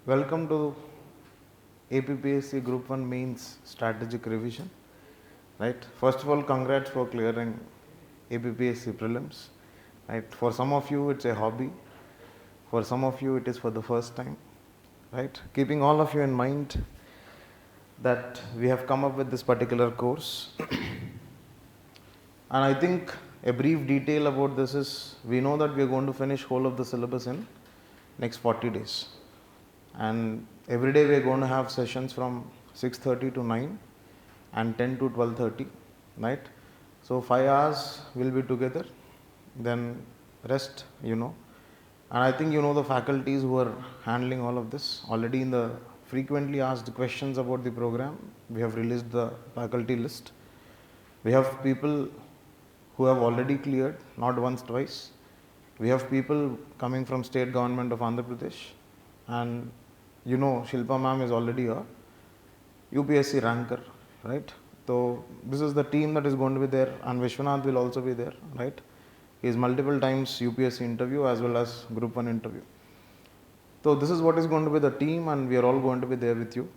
Welcome to APPSC Group 1 Mains Strategic Revision. Right. First of all, congrats for clearing APPSC prelims. Right. For some of you, it's a hobby. For some of you, it is for the first time. Right. Keeping all of you in mind that we have come up with this particular course. And I think a brief detail about this is we know that we are going to finish whole of the syllabus in next 40 days. And every day we are going to have sessions from 6:30 to 9 and 10 to 12:30, right? So 5 hours will be together, then rest, And I think the faculties who are handling all of this. Already in the frequently asked questions about the program, we have released the faculty list. We have people who have already cleared, not once, twice. We have people coming from state government of Andhra Pradesh, and Shilpa ma'am is already a UPSC ranker, right? So this is the team that is going to be there, and Vishwanath will also be there, right? He is multiple times UPSC interview as well as Group 1 interview. So this is what is going to be the team, and we are all going to be there with you,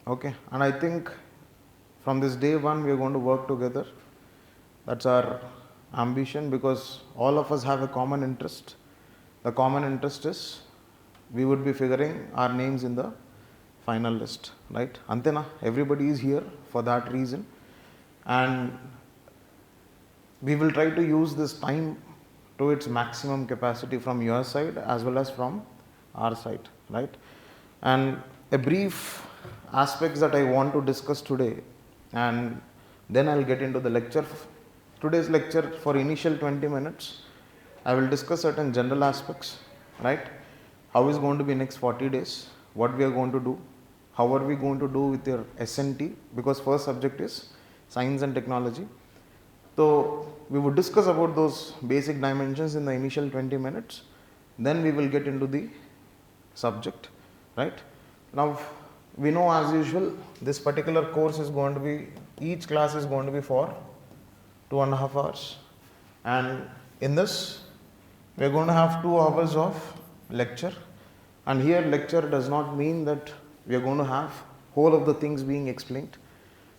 okay? And I think from this day one we are going to work together. That's our ambition, because all of us have a common interest. The common interest is we would be figuring our names in the final list, right? Antena, everybody is here for that reason, and we will try to use this time to its maximum capacity from your side as well as from our side, right? And a brief aspects that I want to discuss today, and then I'll get into the lecture. Today's lecture, for initial 20 minutes, I will discuss certain general aspects, right? How is going to be next 40 days, what we are going to do, how are we going to do with your SNT, because first subject is science and technology. So we would discuss about those basic dimensions in the initial 20 minutes, then we will get into the subject, right? Now we know, as usual, this particular course is going to be, each class is going to be for 2.5 hours, and in this we are going to have 2 hours of lecture. And here lecture does not mean that we are going to have whole of the things being explained.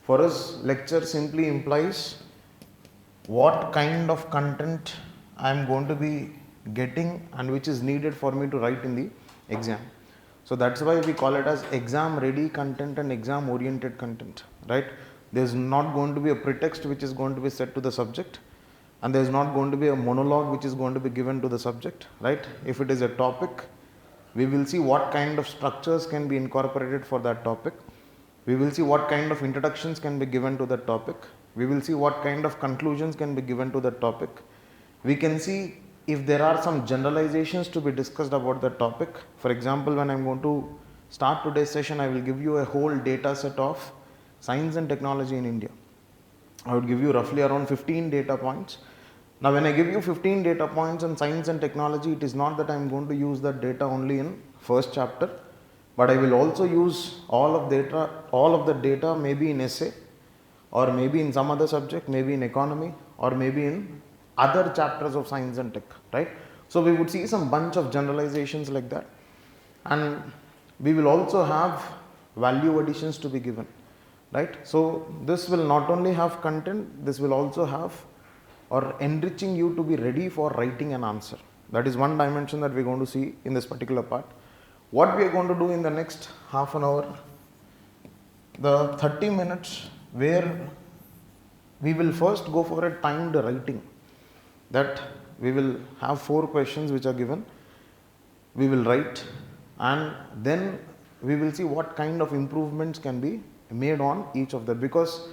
For us, lecture simply implies what kind of content I am going to be getting and which is needed for me to write in the exam. So that's why we call it as exam ready content and exam oriented content, right? There is not going to be a pretext which is going to be set to the subject, and there is not going to be a monologue which is going to be given to the subject, right? If it is a topic, we will see what kind of structures can be incorporated for that topic. We will see what kind of introductions can be given to that topic. We will see what kind of conclusions can be given to that topic. We can see if there are some generalizations to be discussed about that topic. For example, when I am going to start today's session, I will give you a whole data set of science and technology in India. I would give you roughly around 15 data points. Now when I give you 15 data points on science and technology, it is not that I am going to use that data only in first chapter, but I will also use all of the data maybe in essay, or maybe in some other subject, maybe in economy, or maybe in other chapters of science and tech, right? So we would see some bunch of generalizations like that, and we will also have value additions to be given, right? So this will not only have content, this will also have or enriching you to be ready for writing an answer. That is one dimension that we are going to see in this particular part. What we are going to do in the next half an hour, the 30 minutes, where we will first go for a timed writing, that we will have 4 questions which are given, we will write, and then we will see what kind of improvements can be made on each of them. Because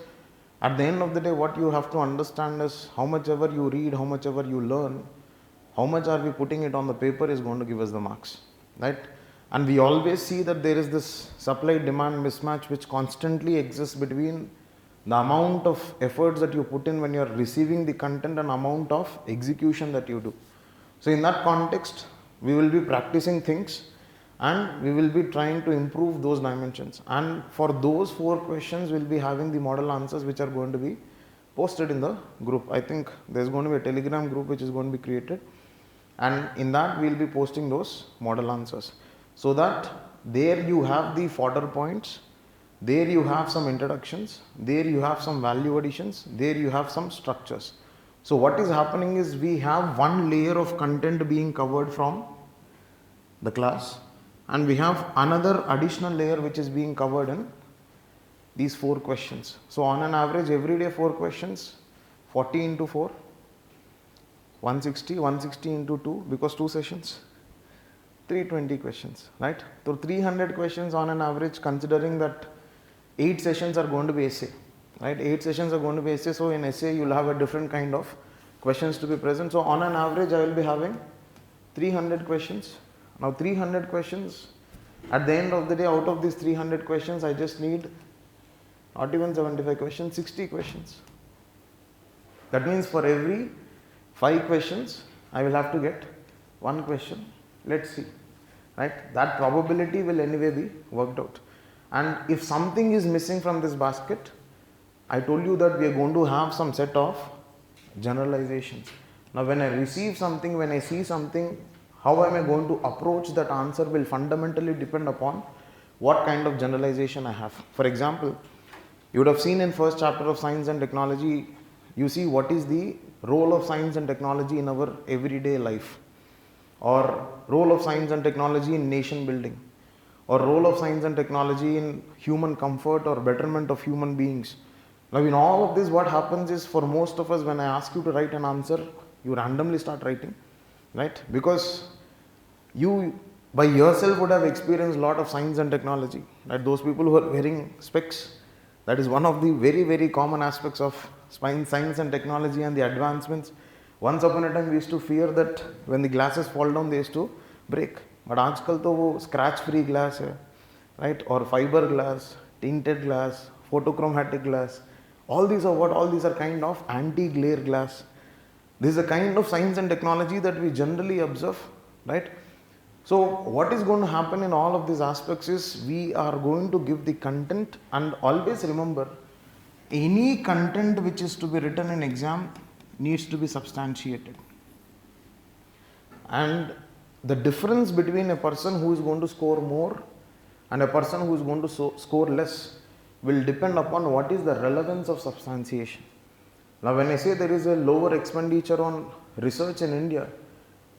at the end of the day, what you have to understand is how much ever you read, how much ever you learn, how much are we putting it on the paper is going to give us the marks, right? And we always see that there is this supply demand mismatch which constantly exists between the amount of efforts that you put in when you are receiving the content and amount of execution that you do. So in that context, we will be practicing things, and we will be trying to improve those dimensions. And for those 4 questions, we will be having the model answers which are going to be posted in the group. I think there is going to be a Telegram group which is going to be created, and in that we will be posting those model answers, so that there you have the fodder points, there you have some introductions, there you have some value additions, there you have some structures. So what is happening is we have one layer of content being covered from the class, and we have another additional layer which is being covered in these 4 questions. So on an average, every day 4 questions, 40 into 4, 160, 160 into 2, because 2 sessions, 320 questions, right? So 300 questions on an average, considering that 8 sessions are going to be essay, right? 8 sessions are going to be essay. So in essay, you'll have a different kind of questions to be present. So on an average, I will be having 300 questions. Now 300 questions, at the end of the day, out of these 300 questions, I just need not even 75 questions, 60 questions. That means for every 5 questions, I will have to get 1 question. Let's see, right? That probability will anyway be worked out. And if something is missing from this basket, I told you that we are going to have some set of generalizations. Now when I receive something, when I see something, how am I going to approach that answer will fundamentally depend upon what kind of generalization I have. For example, you would have seen in first chapter of science and technology, you see what is the role of science and technology in our everyday life, or role of science and technology in nation building, or role of science and technology in human comfort or betterment of human beings. Now in all of this, what happens is, for most of us, when I ask you to write an answer, you randomly start writing, right? Because you by yourself would have experienced a lot of science and technology, right? Those people who are wearing specs, that is one of the very, very common aspects of science and technology and the advancements. Once upon a time, we used to fear that when the glasses fall down, they used to break. But आजकल तो वो scratch free glass है, right? Or fiber glass, tinted glass, photochromatic glass. All these are what? All these are kind of anti-glare glass. This is a kind of science and technology that we generally observe, right? So what is going to happen in all of these aspects is, we are going to give the content, and always remember, any content which is to be written in exam needs to be substantiated. And the difference between a person who is going to score more and a person who is going to score less will depend upon what is the relevance of substantiation. Now when I say there is a lower expenditure on research in India,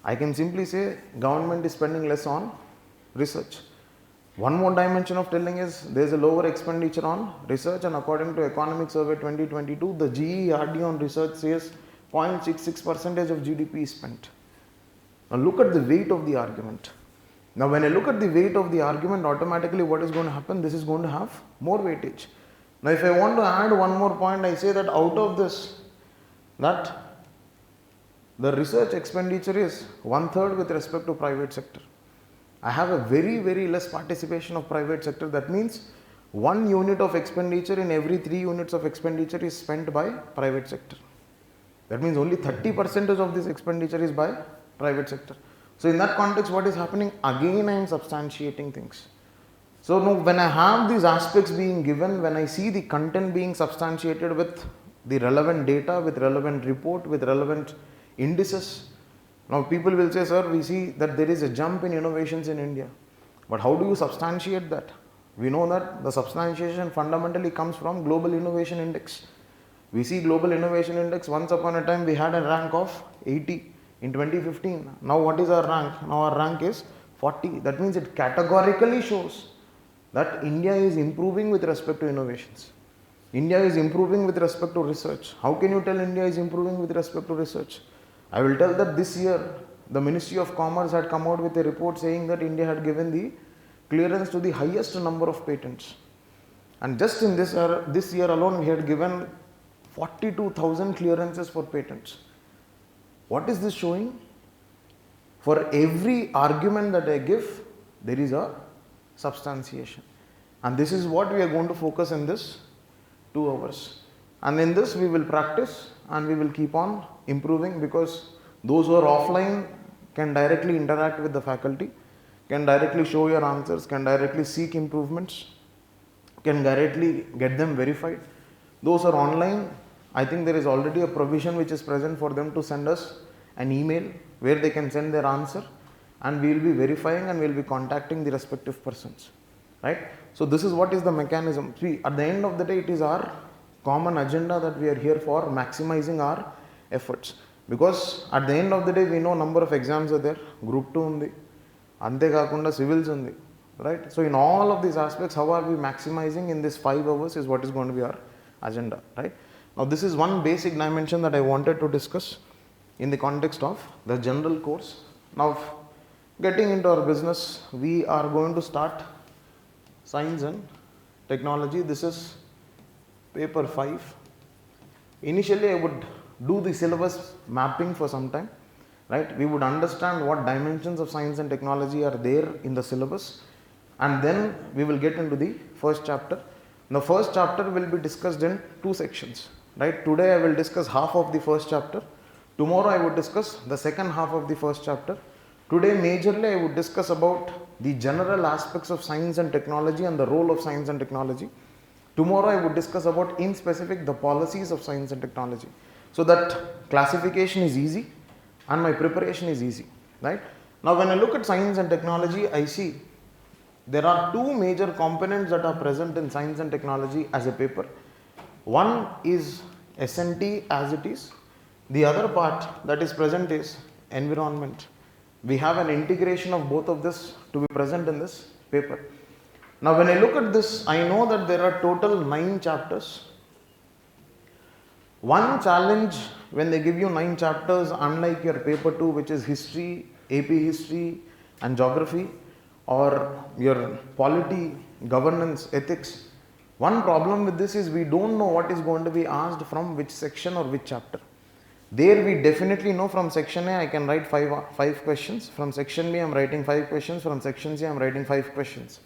I can simply say government is spending less on research. One more dimension of telling is, there is a lower expenditure on research, and according to Economic Survey 2022, the GERD on research says 0.66% of GDP is spent. Now look at the weight of the argument. Now when I look at the weight of the argument, automatically what is going to happen? This is going to have more weightage. Now if I want to add one more point, I say that out of this, that the research expenditure is 1/3 with respect to private sector. I have a very, very less participation of private sector. That means 1 unit of expenditure in every 3 units of expenditure is spent by private sector. That means only 30% of this expenditure is by private sector. So in that context, what is happening? Again, I am substantiating things. So now when I have these aspects being given, when I see the content being substantiated with the relevant data, with relevant report, with relevant indices, now people will say, sir, we see that there is a jump in innovations in India. But how do you substantiate that? We know that the substantiation fundamentally comes from Global Innovation Index. We see Global Innovation Index, once upon a time we had a rank of 80 in 2015. Now what is our rank? Now our rank is 40. That means it categorically shows that India is improving with respect to innovations. India is improving with respect to research. How can you tell India is improving with respect to research? I will tell that this year, the Ministry of Commerce had come out with a report saying that India had given the clearance to the highest number of patents. And just in this year alone, we had given 42,000 clearances for patents. What is this showing? For every argument that I give, there is a substantiation. And this is what we are going to focus in this 2 hours. And in this we will practice and we will keep on improving, because those who are offline can directly interact with the faculty, can directly show your answers, can directly seek improvements, can directly get them verified. Those are online, I think there is already a provision which is present for them to send us an email where they can send their answer, and we will be verifying and we will be contacting the respective persons, right? So this is what is the mechanism. See, at the end of the day, it is our common agenda that we are here for, maximizing our efforts, because at the end of the day we know number of exams are there, group 2 undi, ante kaakunda civils undi, right? So in all of these aspects, how are we maximizing in this 5 hours is what is going to be our agenda, right? Now this is one basic dimension that I wanted to discuss in the context of the general course. Now getting into our business, we are going to start science and technology. This is paper 5. Initially I would do the syllabus mapping for some time, right? We would understand what dimensions of science and technology are there in the syllabus, and then we will get into the first chapter. The first chapter will be discussed in 2 sections, right? Today I will discuss half of the first chapter. Tomorrow I would discuss the second half of the first chapter. Today majorly I would discuss about the general aspects of science and technology and the role of science and technology. Tomorrow I would discuss about in specific the policies of science and technology, so that classification is easy and my preparation is easy, right? Now when I look at science and technology, I see there are 2 major components that are present in science and technology as a paper. One is SNT as it is. The other part that is present is environment. We have an integration of both of this to be present in this paper. Now when I look at this, I know that there are total 9 chapters. One challenge when they give you 9 chapters, unlike your paper 2 which is history, AP history and geography, or your polity, governance, ethics, one problem with this is we don't know what is going to be asked from which section or which chapter. There we definitely know from section A I can write 5 questions, from section B I am writing 5 questions, from section C I am writing 5 questions.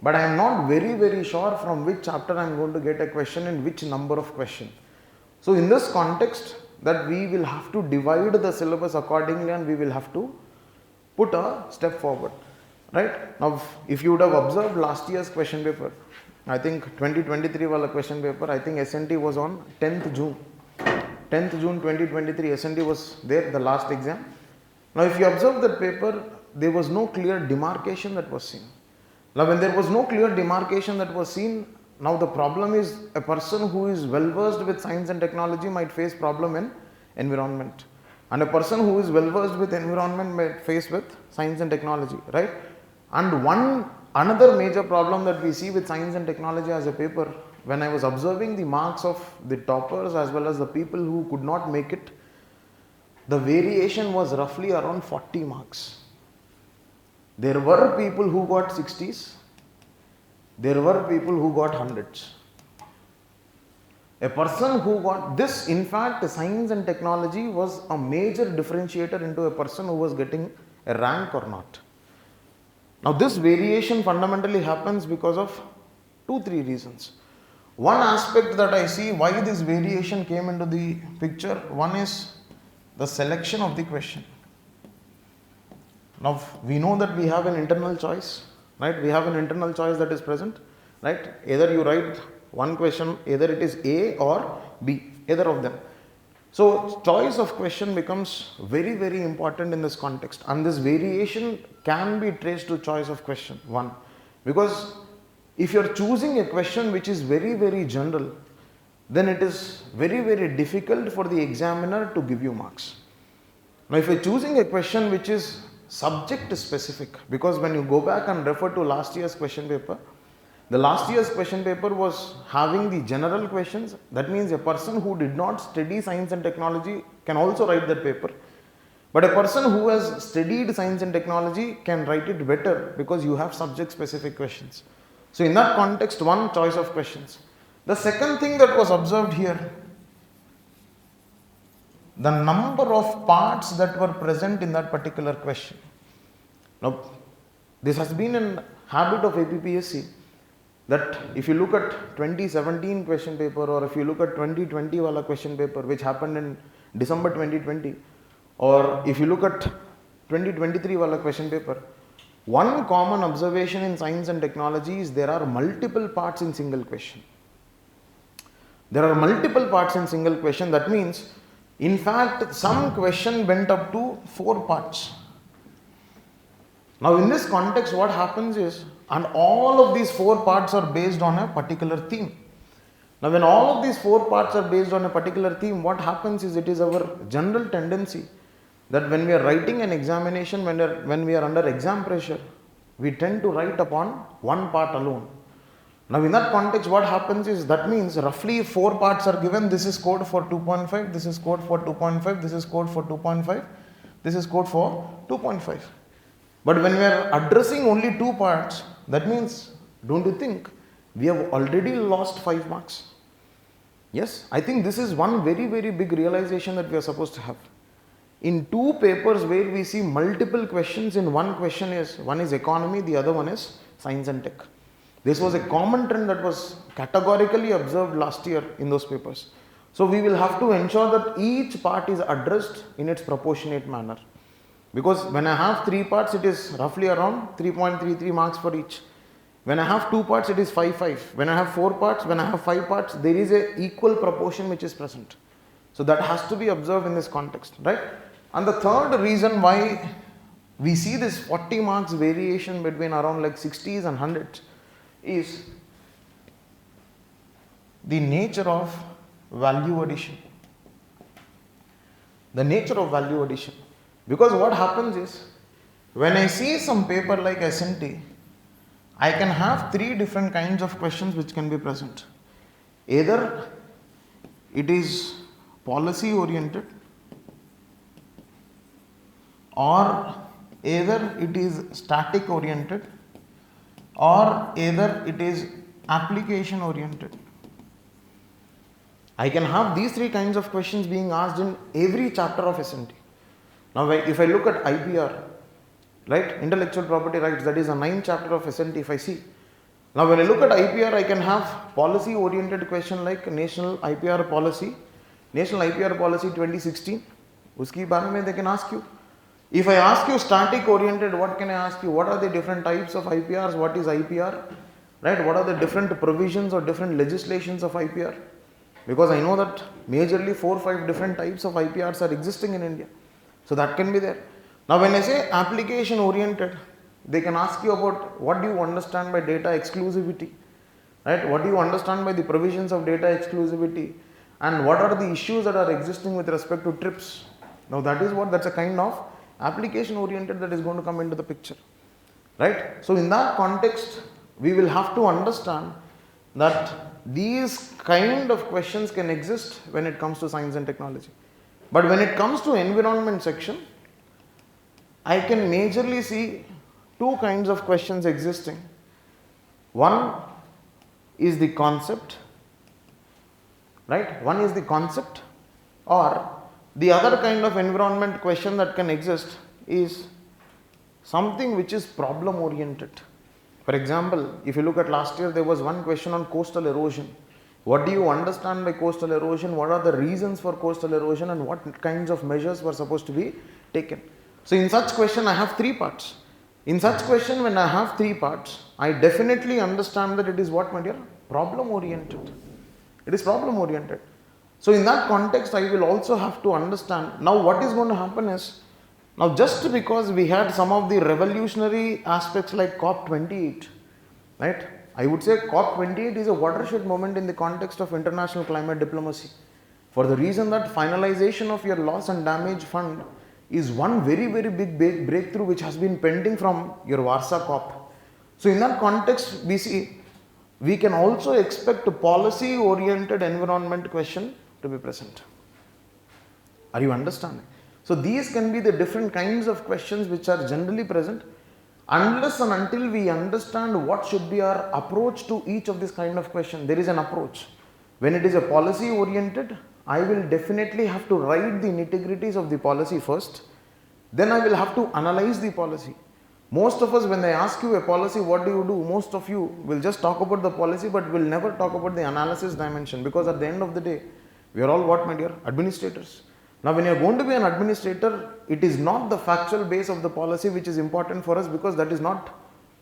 But I am not very sure from which chapter I am going to get a question and which number of questions. So in this context, that we will have to divide the syllabus accordingly and we will have to put a step forward, right? Now if you would have observed last year's question paper, I think 2023 wala question paper, I think SNT was on 10th June. 10th June 2023 SNT was there, the last exam. Now if you observe that paper, there was no clear demarcation that was seen. Now when there was no clear demarcation that was seen, now the problem is a person who is well versed with science and technology might face problem in environment, and a person who is well versed with environment might face with science and technology, right? And another major problem that we see with science and technology as a paper, when I was observing the marks of the toppers as well as the people who could not make it, the variation was roughly around 40 marks. There were people who got 60s, there were people who got 100s. A person who got this, in fact, science and technology was a major differentiator into a person who was getting a rank or not. Now this variation fundamentally happens because of 2-3 reasons. One aspect that I see why this variation came into the picture, one is the selection of the question. Now we know that we have an internal choice, right? We have an internal choice that is present, right? Either you write one question, either it is A or B, either of them. So choice of question becomes very important in this context, and this variation can be traced to choice of question, one, because if you are choosing a question which is very general, then it is very difficult for the examiner to give you marks. Now if you are choosing a question which is subject specific, because when you go back and refer to last year's question paper, the last year's question paper was having the general questions. That means a person who did not study science and technology can also write that paper. But a person who has studied science and technology can write it better because you have subject specific questions. So in that context, one, choice of questions. The second thing that was observed here, the number of parts that were present in that particular question. Now this has been a habit of APPSC, that if you look at 2017 question paper, or if you look at 2020 wala question paper which happened in December 2020, or if you look at 2023 wala question paper, one common observation in science and technology is there are multiple parts in single question. There are multiple parts in single question. That means, in fact, some question went up to 4 parts. Now in this context, what happens is, and all of these 4 parts are based on a particular theme. Now when all of these 4 parts are based on a particular theme, what happens is, it is our general tendency that when we are writing an examination, when we are under exam pressure, we tend to write upon one part alone. Now in that context, what happens is, that means roughly 4 parts are given. This is code for 2.5, this is code for 2.5, this is code for 2.5, this is code for 2.5. But when we are addressing only 2 parts, that means, don't you think, we have already lost 5 marks? Yes, I think this is one very, very big realization that we are supposed to have. In 2 papers where we see multiple questions, in one is economy, the other one is science and tech. This was a common trend that was categorically observed last year in those papers. So we will have to ensure that each part is addressed in its proportionate manner. Because when I have 3 parts, it is roughly around 3.33 marks for each. When I have 2 parts, it is 5. When I have 4 parts, when I have 5 parts, there is a equal proportion which is present. So that has to be observed in this context, right? And the third reason why we see this 40 marks variation between around like 60s and 100s is the nature of value addition. The nature of value addition. Because what happens is, when I see some paper like SNT, I can have 3 different kinds of questions which can be present. Either it is policy oriented, or either it is static oriented, or either it is application oriented. I can have these 3 kinds of questions being asked in every chapter of SNT. Now if I look at IPR, right, intellectual property rights, that is a 9th chapter of SNT if I see. Now when I look at IPR, I can have policy oriented question like National IPR Policy 2016, uski baare mein they can ask you. If I ask you static oriented, what can I ask you? What are the different types of IPRs? What is IPR? Right? What are the different provisions or different legislations of IPR? Because I know that majorly 4 or 5 different types of IPRs are existing in India. So that can be there. Now when I say application oriented, they can ask you about what do you understand by data exclusivity, right? What do you understand by the provisions of data exclusivity, and what are the issues that are existing with respect to TRIPS? Now that's a kind of application oriented that is going to come into the picture, right? So in that context, we will have to understand that these kind of questions can exist when it comes to science and technology. But when it comes to environment section, I can majorly see 2 kinds of questions existing. One is the concept, right? One is the concept, or the other kind of environment question that can exist is something which is problem oriented. For example, if you look at last year, there was one question on coastal erosion. What do you understand by coastal erosion? What are the reasons for coastal erosion, and what kinds of measures were supposed to be taken? So in such question, I have 3 parts. In such question, when I have 3 parts, I definitely understand that it is what, my dear? Problem oriented. It is problem oriented. So in that context, I will also have to understand. Now what is going to happen is, now just because we had some of the revolutionary aspects like COP28, right? I would say COP28 is a watershed moment in the context of international climate diplomacy, for the reason that finalization of your loss and damage fund is one very, very big breakthrough which has been pending from your Warsaw COP. So in that context, we can also expect a policy oriented environment question to be present. Are you understanding? So these can be the different kinds of questions which are generally present, unless and until we understand what should be our approach to each of this kind of question. There is an approach. When it is a policy oriented, I will definitely have to write the nitty-gritties of the policy first. Then I will have to analyze the policy. Most of us, when they ask you a policy, what do you do? Most of you will just talk about the policy, but will never talk about the analysis dimension, because at the end of the day, we are all what, my dear? Administrators. Now when you are going to be an administrator, it is not the factual base of the policy which is important for us, because that is not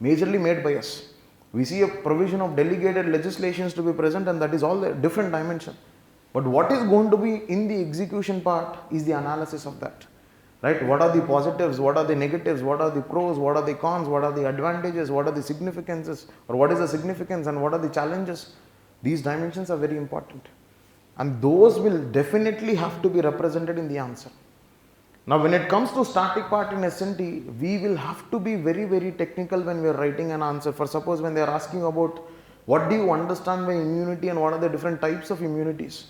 majorly made by us. We see a provision of delegated legislations to be present, and that is all a different dimension. But what is going to be in the execution part is the analysis of that. right? What are the positives, what are the negatives, what are the pros, what are the cons, what are the advantages, what are the significances, or what is the significance and what are the challenges. These dimensions are very important, and those will definitely have to be represented in the answer. Now when it comes to static part in SNT, we will have to be very, very technical when we are writing an answer. For suppose when they are asking about what do you understand by immunity and what are the different types of immunities,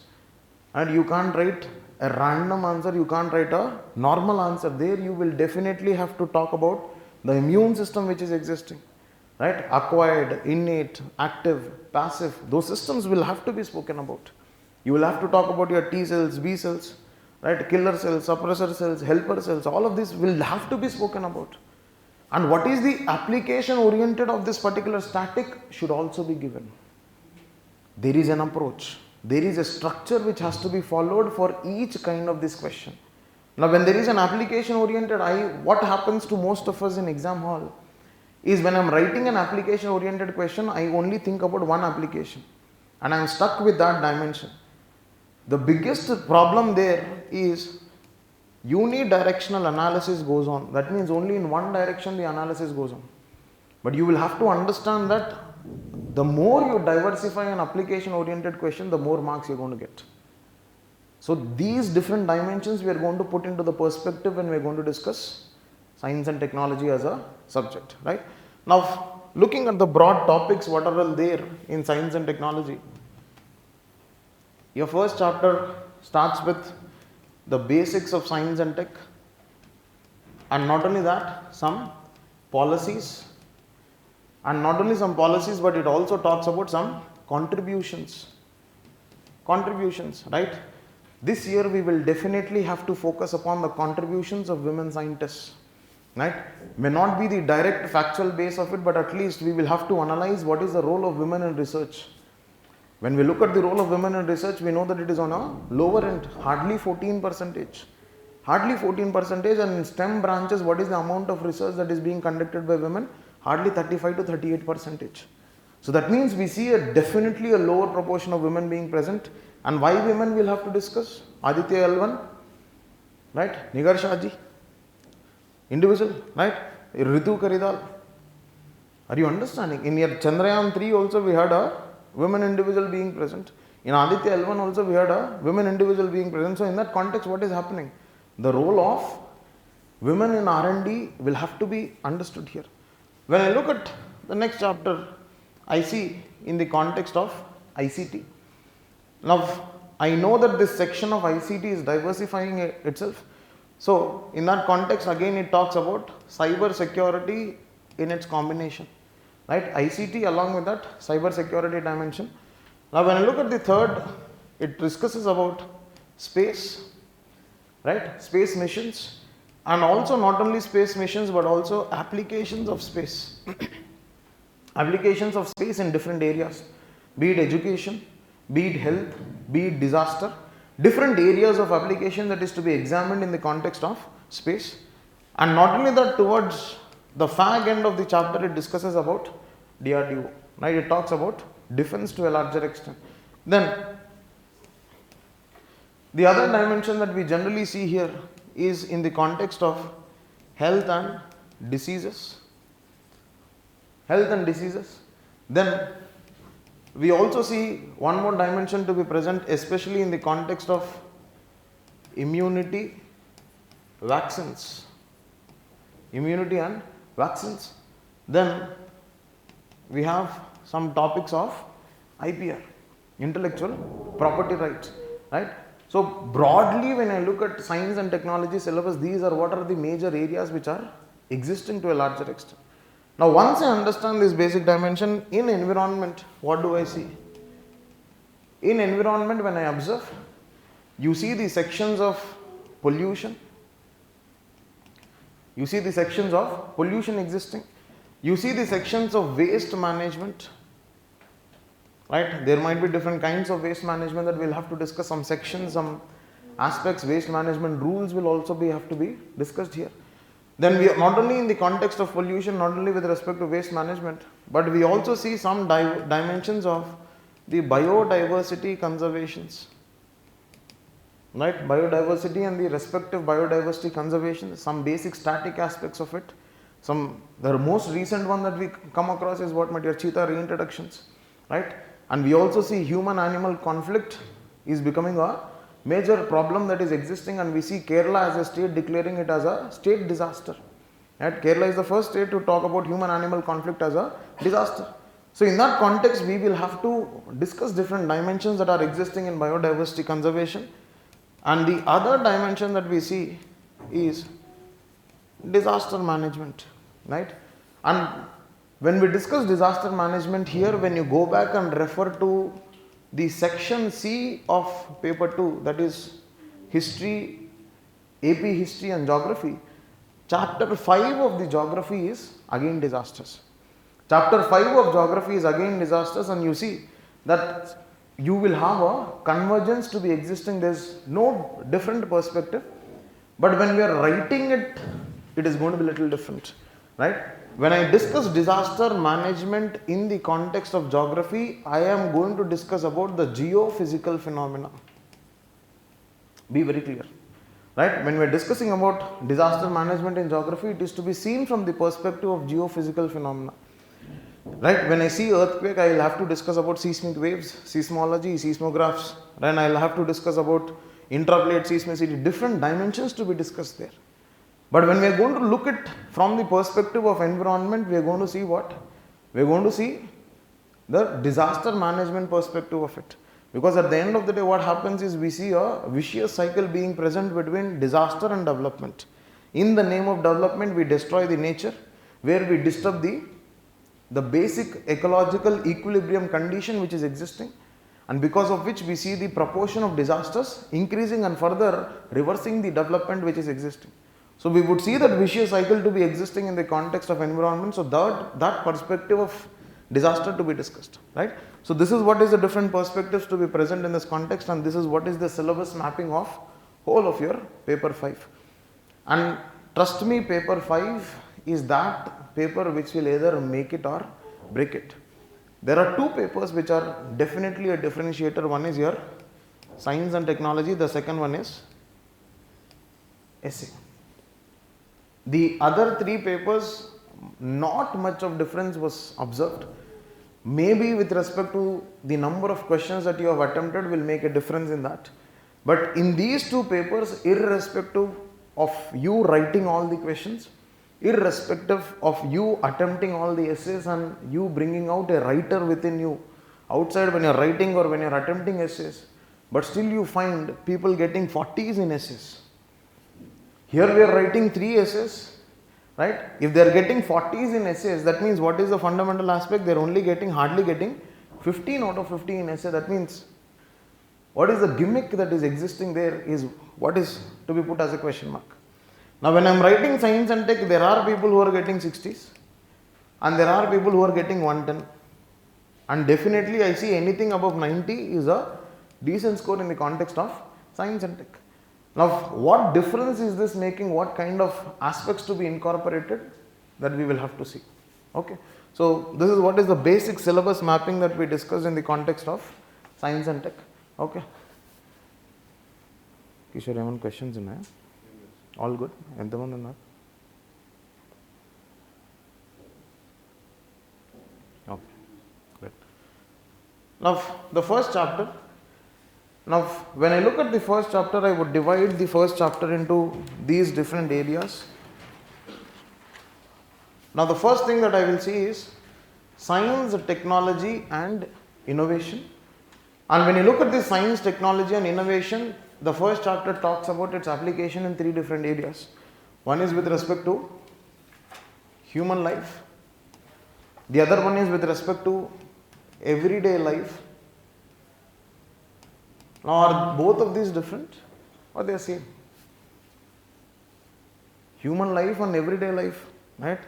and you can't write a random answer, you can't write a normal answer. There you will definitely have to talk about the immune system which is existing, right? Acquired, innate, active, passive, those systems will have to be spoken about. You will have to talk about your T cells, B cells, right? Killer cells, suppressor cells, helper cells, all of this will have to be spoken about. And what is the application oriented of this particular static should also be given. There is an approach. There is a structure which has to be followed for each kind of this question. Now when there is an application oriented, what happens to most of us in exam hall is when I am writing an application oriented question, I only think about one application and I am stuck with that dimension. The biggest problem there is unidirectional analysis goes on. That means only in one direction the analysis goes on. But you will have to understand that the more you diversify an application oriented question, the more marks you are going to get. So these different dimensions we are going to put into the perspective when we are going to discuss science and technology as a subject, right? Now looking at the broad topics what are all there in science and technology, your first chapter starts with the basics of science and tech, and not only that, some policies, and not only some policies, but it also talks about some contributions, right? This year we will definitely have to focus upon the contributions of women scientists, right? May not be the direct factual base of it, but at least we will have to analyze what is the role of women in research. When we look at the role of women in research, we know that it is on a lower end, hardly 14%. Hardly 14%, and in STEM branches, what is the amount of research that is being conducted by women? Hardly 35 to 38%. So that means we see definitely a lower proportion of women being present. And why women we'll have to discuss? Aditya L1, right? Nigar Shahji, individual, right? Ritu Karidal. Are you understanding? In your Chandrayaan 3 also we had a women individual being present. In Aditya L1 also we had a women individual being present. So in that context, what is happening? The role of women in R&D will have to be understood here. When I look at the next chapter, I see in the context of ICT. Now I know that this section of ICT is diversifying itself. So in that context, again it talks about cyber security in its combination. Right, ICT along with that cyber security dimension. Now when I look at the third, it discusses about space, right, space missions, and also not only space missions but also applications of space. Applications of space in different areas, be it education, be it health, be it disaster, different areas of application that is to be examined in the context of space. And not only that, towards the fag end of the chapter, it discusses about DRDO, right? It talks about defense to a larger extent. Then the other dimension that we generally see here is in the context of health and diseases. Then we also see one more dimension to be present, especially in the context of immunity, vaccines. Immunity and vaccines. Then we have some topics of IPR, intellectual property rights, right? So broadly, when I look at science and technology syllabus, these are what are the major areas which are existing to a larger extent. Now once I understand this basic dimension, in environment, what do I see? In environment, when I observe, you see the sections of pollution. You see the sections of pollution existing. You see the sections of waste management, right? There might be different kinds of waste management that we'll have to discuss. Some sections, some aspects, waste management rules will also have to be discussed here. Then we are not only in the context of pollution, not only with respect to waste management, but we also see some dimensions of the biodiversity conservations. right? Biodiversity and the respective biodiversity conservation, some basic static aspects of it. The most recent one that we come across is what might your cheetah reintroductions, right? And we also see human animal conflict is becoming a major problem that is existing, and we see Kerala as a state declaring it as a state disaster. Right? Kerala is the first state to talk about human animal conflict as a disaster. So in that context, we will have to discuss different dimensions that are existing in biodiversity conservation. And the other dimension that we see is disaster management, right? And when we discuss disaster management here, when you go back and refer to the section C of paper 2, that is history, AP history and geography, chapter 5 of the geography is again disasters. Chapter 5 of geography is again disasters, and you see that you will have a convergence to be existing. There is no different perspective, but when we are writing it, it is going to be a little different, right? When I discuss disaster management in the context of geography, I am going to discuss about the geophysical phenomena. Be very clear, right? When we are discussing about disaster management in geography, it is to be seen from the perspective of geophysical phenomena. Right, when I see earthquake, I will have to discuss about seismic waves, seismology, seismographs. Then I will have to discuss about intraplate seismicity, different dimensions to be discussed there. But when we are going to look at from the perspective of environment, we are going to see what? We are going to see the disaster management perspective of it. Because at the end of the day, what happens is we see a vicious cycle being present between disaster and development. In the name of development, we destroy the nature, where we disturb the basic ecological equilibrium condition which is existing, and because of which we see the proportion of disasters increasing and further reversing the development which is existing. So we would see that vicious cycle to be existing in the context of environment. So that perspective of disaster to be discussed, right? So this is what is the different perspectives to be present in this context, and this is what is the syllabus mapping of whole of your paper 5. And trust me, paper 5 is that paper which will either make it or break it. There are two papers which are definitely a differentiator. One is your science and technology, the second one is essay. The other three papers, not much of difference was observed. Maybe with respect to the number of questions that you have attempted will make a difference in that. But in these two papers, irrespective of you writing all the questions, irrespective of you attempting all the essays and you bringing out a writer within you outside when you are writing or when you are attempting essays, but still you find people getting 40s in essays. Here we are writing 3 essays, right? If they are getting 40s in essays, that means what is the fundamental aspect? They are only hardly getting 15 out of 50 in essay. That means what is the gimmick that is existing there is what is to be put as a question mark. Now when I am writing science and tech, there are people who are getting 60s and there are people who are getting 110, and definitely I see anything above 90 is a decent score in the context of science and tech. Now what difference is this making? What kind of aspects to be incorporated? That we will have to see. Okay. So this is what is the basic syllabus mapping that we discussed in the context of science and tech. Okay. Kishore, any questions in there? All good? Entamandi unnaru? Okay, great. Now the first chapter. Now when I look at the first chapter, I would divide the first chapter into these different areas. Now the first thing that I will see is science, technology and innovation. And when you look at this science, technology and innovation, the first chapter talks about its application in 3 different areas. One is with respect to human life. The other one is with respect to everyday life. Now are both of these different or they are same? Human life and everyday life, right?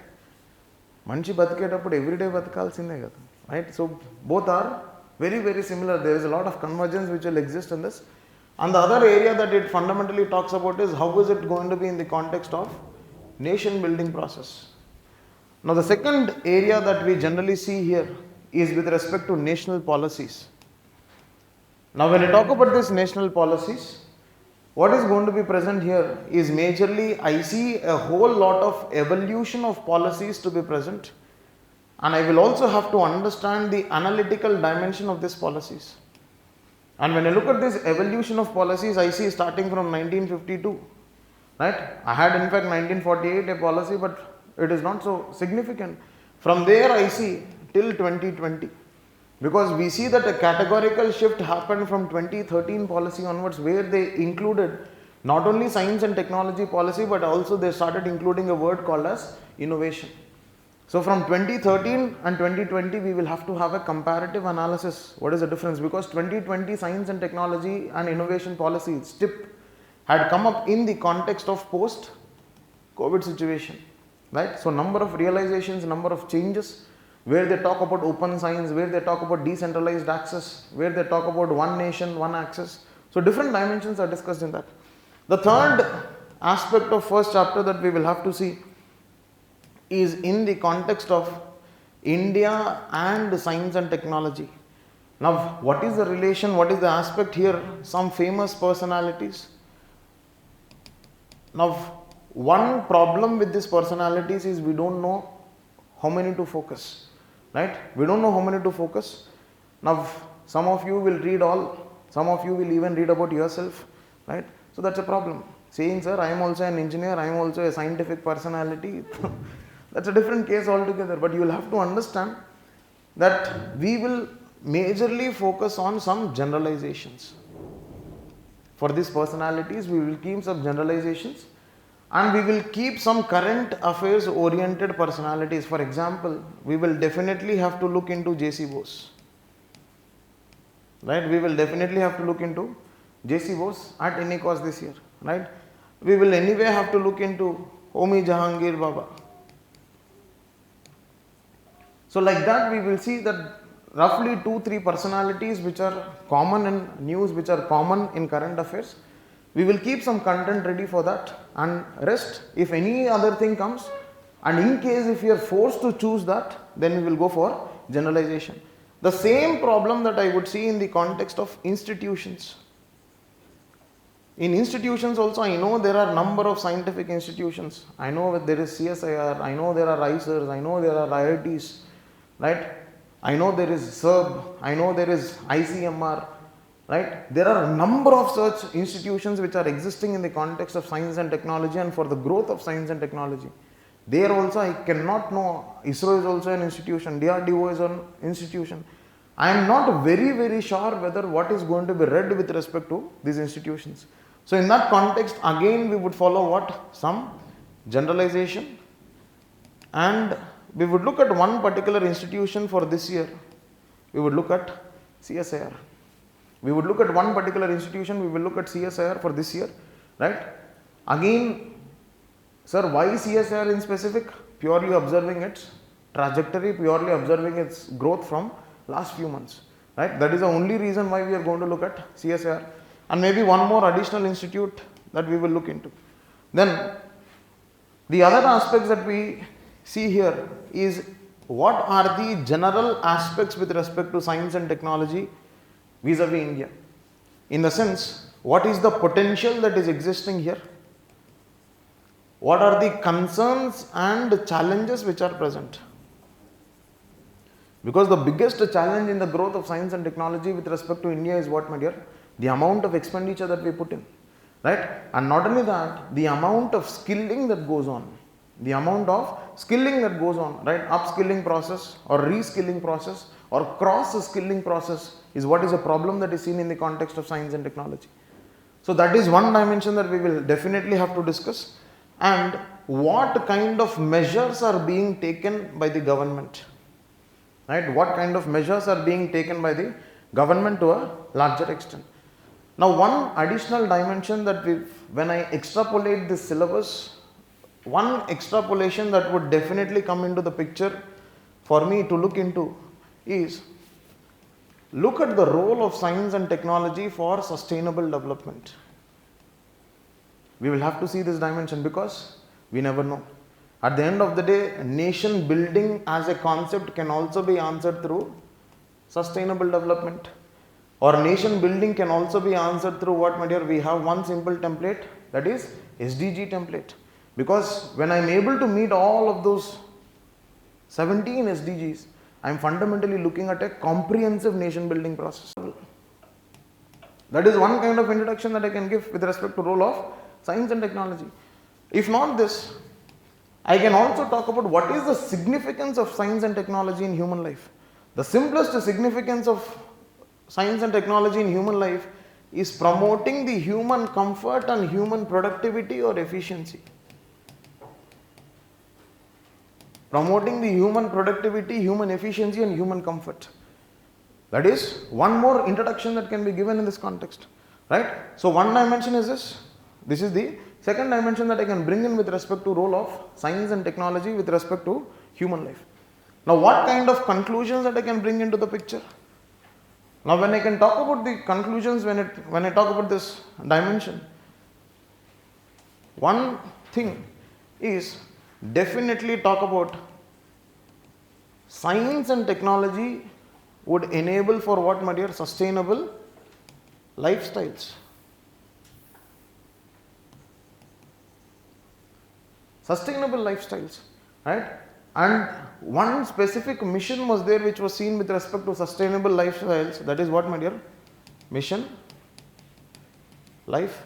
Manchi batiketappudu everyday batakalsinde kada, right? So both are very, very similar. There is a lot of convergence which will exist in this. And the other area that it fundamentally talks about is how is it going to be in the context of nation building process. Now the second area that we generally see here is with respect to national policies. Now when I talk about these national policies, what is going to be present here is majorly, I see a whole lot of evolution of policies to be present, and I will also have to understand the analytical dimension of these policies. And when I look at this evolution of policies, I see starting from 1952, right? I had in fact 1948 a policy, but it is not so significant. From there I see till 2020, because we see that a categorical shift happened from 2013 policy onwards, where they included not only science and technology policy, but also they started including a word called as innovation. So from 2013 and 2020, we will have to have a comparative analysis. What is the difference? Because 2020 science and technology and innovation policy, STIP, had come up in the context of post-COVID situation, right? So number of realizations, number of changes, where they talk about open science, where they talk about decentralized access, where they talk about one nation, one access. So different dimensions are discussed in that. The third aspect of first chapter that we will have to see is in the context of India and science and technology. Now, what is the relation, what is the aspect here? Some famous personalities. Now, one problem with these personalities is we don't know how many to focus, right? We don't know how many to focus. Now, some of you will read all, some of you will even read about yourself, right? So that's a problem. Saying, sir, I am also an engineer, I am also a scientific personality. That's a different case altogether, but you will have to understand that we will majorly focus on some generalizations. For these personalities, we will keep some generalizations, and we will keep some current affairs oriented personalities. For example, we will definitely have to look into J.C. Bose, right? We will definitely have to look into J.C. Bose at any cost this year, right? We will anyway have to look into Homi Jahangir Baba. So like that, we will see that roughly 2-3 personalities which are common in news, which are common in current affairs. We will keep some content ready for that, and rest, if any other thing comes, and in case if you are forced to choose that, then we will go for generalization. The same problem that I would see in the context of institutions. In institutions also, I know there are number of scientific institutions. I know there is CSIR, I know there are ICERs, I know there are IITs, right? I know there is SERB, I know there is ICMR, right? There are a number of such institutions which are existing in the context of science and technology and for the growth of science and technology. There also I cannot know, ISRO is also an institution, DRDO is an institution. I am not very sure whether what is going to be read with respect to these institutions. So in that context, again we would follow what? Some generalization, and we would look at one particular institution for this year. We would look at CSIR. We would look at one particular institution, we will look at CSIR for this year, right? Again, sir, why CSIR in specific? Purely observing its trajectory, purely observing its growth from last few months, right? That is the only reason why we are going to look at CSIR, and maybe one more additional institute that we will look into. Then the other aspects that we see here is what are the general aspects with respect to science and technology vis-a-vis India. In the sense, what is the potential that is existing here? What are the concerns and challenges which are present? Because the biggest challenge in the growth of science and technology with respect to India is what, my dear? The amount of expenditure that we put in, right? And not only that, the amount of skilling that goes on. The amount of skilling that goes on, right? Upskilling process or reskilling process or cross-skilling process is what is a problem that is seen in the context of science and technology. So that is one dimension that we will definitely have to discuss. And what kind of measures are being taken by the government, right? What kind of measures are being taken by the government to a larger extent. Now, one additional dimension that when I extrapolate this syllabus, one extrapolation that would definitely come into the picture for me to look into is look at the role of science and technology for sustainable development. We will have to see this dimension because we never know. At the end of the day, nation building as a concept can also be answered through sustainable development. or nation building can also be answered through what, my dear? We have one simple template, that is SDG template. Because when I am able to meet all of those 17 SDGs, I am fundamentally looking at a comprehensive nation building process. That is one kind of introduction that I can give with respect to role of science and technology. If not this, I can also talk about what is the significance of science and technology in human life. The simplest significance of science and technology in human life is promoting the human comfort and human productivity or efficiency. Promoting the human productivity, human efficiency and human comfort. That is one more introduction that can be given in this context, right? So one dimension is this. This is the second dimension that I can bring in with respect to role of science and technology with respect to human life. Now what kind of conclusions that I can bring into the picture? Now when I can talk about the conclusions, when I talk about this dimension, one thing is definitely talk about science and technology would enable for what, my dear? Sustainable lifestyles. Sustainable lifestyles, right? And one specific mission was there which was seen with respect to sustainable lifestyles. That is what, my dear? Mission life.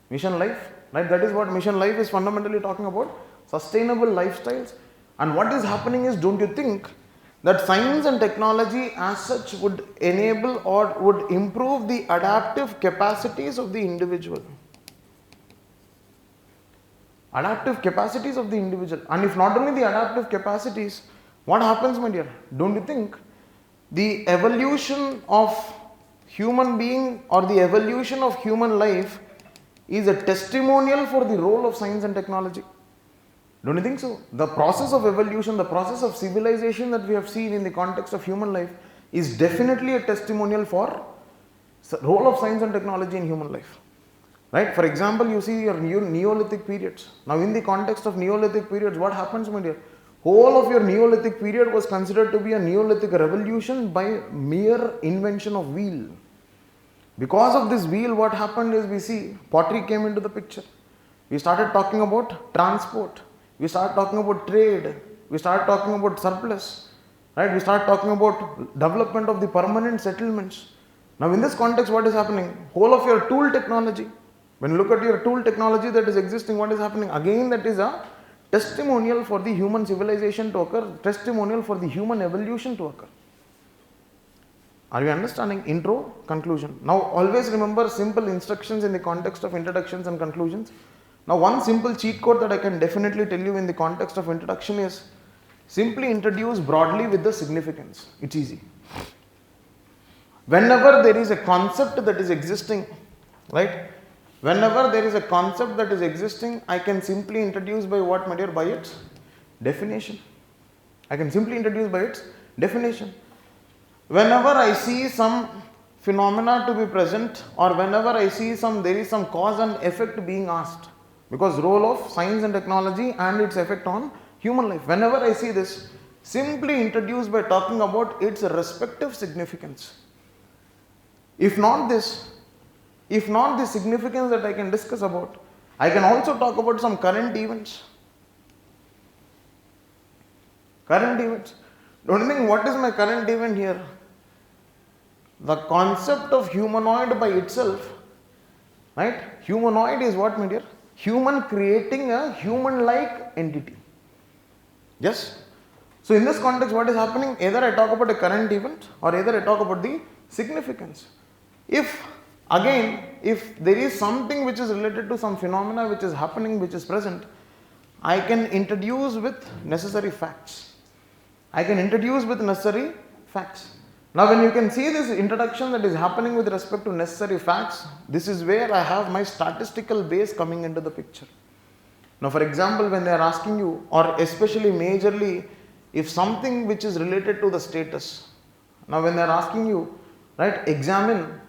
Mission life, right? That is what mission life is fundamentally talking about. Sustainable lifestyles. And what is happening is, don't you think that science and technology as such would enable or would improve the adaptive capacities of the individual? Adaptive capacities of the individual. And if not only the adaptive capacities, what happens, my dear? Don't you think the evolution of human being or the evolution of human life is a testimonial for the role of science and technology? Don't you think so? The process of evolution, the process of civilization that we have seen in the context of human life is definitely a testimonial for role of science and technology in human life. Right? For example, you see your Neolithic periods. Now in the context of Neolithic periods, what happens, my dear? Whole of your Neolithic period was considered to be a Neolithic revolution by mere invention of wheel. Because of this wheel, what happened is, we see pottery came into the picture. We started talking about transport. We started talking about trade. We started talking about surplus. Right? We started talking about development of the permanent settlements. Now in this context, what is happening? Whole of your tool technology. When you look at your tool technology that is existing, what is happening? Again, that is a testimonial for the human civilization to occur, testimonial for the human evolution to occur. Are you understanding? Intro, conclusion. Now always remember simple instructions in the context of introductions and conclusions. Now one simple cheat code that I can definitely tell you in the context of introduction is simply introduce broadly with the significance. It's easy. Whenever there is a concept that is existing, right? Whenever there is a concept that is existing, I can simply introduce by what, my dear? By its definition. I can simply introduce by its definition. Whenever I see some phenomena to be present, or whenever I see there is some cause and effect being asked, because role of science and technology and its effect on human life. Whenever I see this, simply introduce by talking about its respective significance. If not the significance that I can discuss about, I can also talk about some current events. Current events. Don't you think, what is my current event here? The concept of humanoid by itself, right? Humanoid is what, my dear? Human creating a human-like entity. Yes? So in this context, what is happening? Either I talk about a current event or either I talk about the significance. If there is something which is related to some phenomena which is happening, which is present, I can introduce with necessary facts. I can introduce with necessary facts. Now when you can see this introduction that is happening with respect to necessary facts, this is where I have my statistical base coming into the picture. Now for example, when they are asking you, or especially majorly, if something which is related to the status, now when they are asking you, right, examine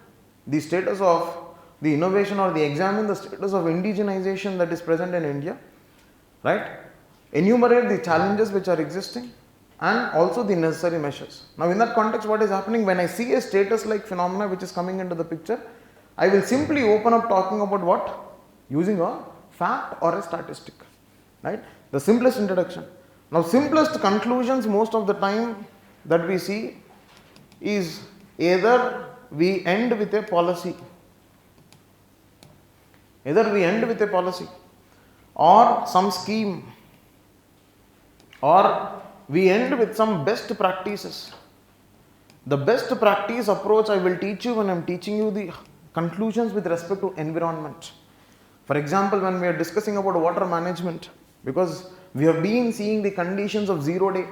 the status of the innovation or examine the status of indigenization that is present in India, right? Enumerate the challenges which are existing, and also the necessary measures. Now in that context, what is happening when I see a status like phenomena which is coming into the picture, I will simply open up talking about what? Using a fact or a statistic, right? The simplest introduction. Now simplest conclusions most of the time that we see is either we end with a policy, or some scheme, or we end with some best practices. The best practice approach I will teach you when I am teaching you the conclusions with respect to environment. For example, when we are discussing about water management, because we have been seeing the conditions of 0 day,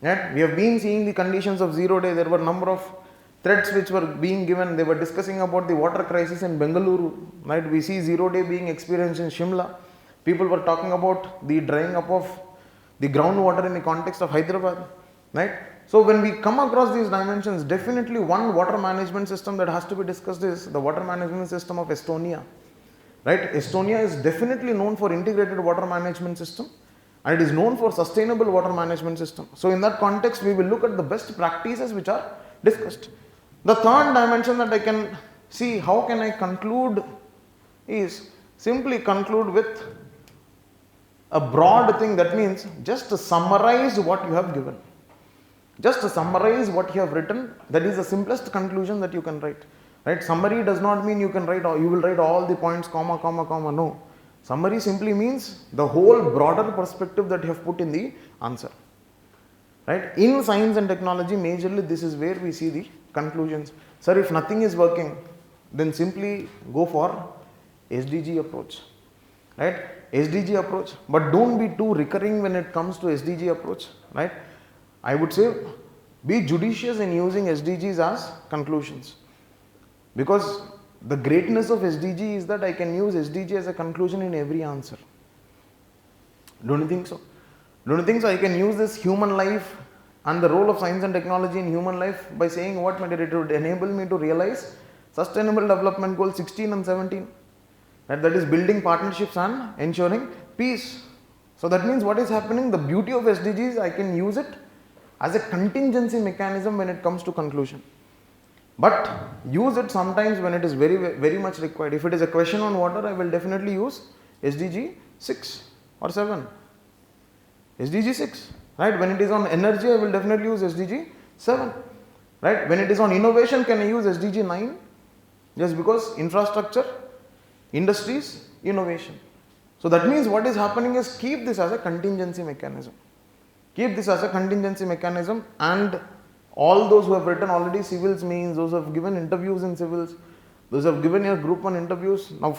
right? We have been seeing the conditions of 0 day. There were number of threats which were being given. They were discussing about the water crisis in Bengaluru, right? We see 0 day being experienced in Shimla. People were talking about the drying up of the groundwater in the context of Hyderabad, right? So when we come across these dimensions, definitely one water management system that has to be discussed is the water management system of Estonia, right? Estonia is definitely known for integrated water management system, and it is known for sustainable water management system. So in that context, we will look at the best practices which are discussed. The third dimension that I can see, how can I conclude, is simply conclude with a broad thing. That means just to summarize what you have given. Just to summarize what you have written, that is the simplest conclusion that you can write. Right? Summary does not mean you can write, you will write all the points, comma, comma, comma. No. Summary simply means the whole broader perspective that you have put in the answer. Right? In science and technology, majorly this is where we see the conclusions. Sir, if nothing is working, then simply go for SDG approach. Right? SDG approach. But don't be too recurring when it comes to SDG approach. Right? I would say be judicious in using SDGs as conclusions. Because the greatness of SDG is that I can use SDG as a conclusion in every answer. Don't you think so? Don't you think so? I can use this human life and the role of science and technology in human life by saying what it would enable me to realize Sustainable Development Goals 16 and 17. That is building partnerships and ensuring peace. So that means what is happening? The beauty of SDGs, I can use it as a contingency mechanism when it comes to conclusion. But use it sometimes when it is very, very much required. If it is a question on water, I will definitely use SDG 6 or 7. SDG 6, right? When it is on energy, I will definitely use SDG 7, right? When it is on innovation, can I use SDG 9? Just because infrastructure, industries, innovation. So that means what is happening is keep this as a contingency mechanism. Keep this as a contingency mechanism, and all those who have written already civils means, those who have given interviews in civils, those who have given your group 1 interviews, now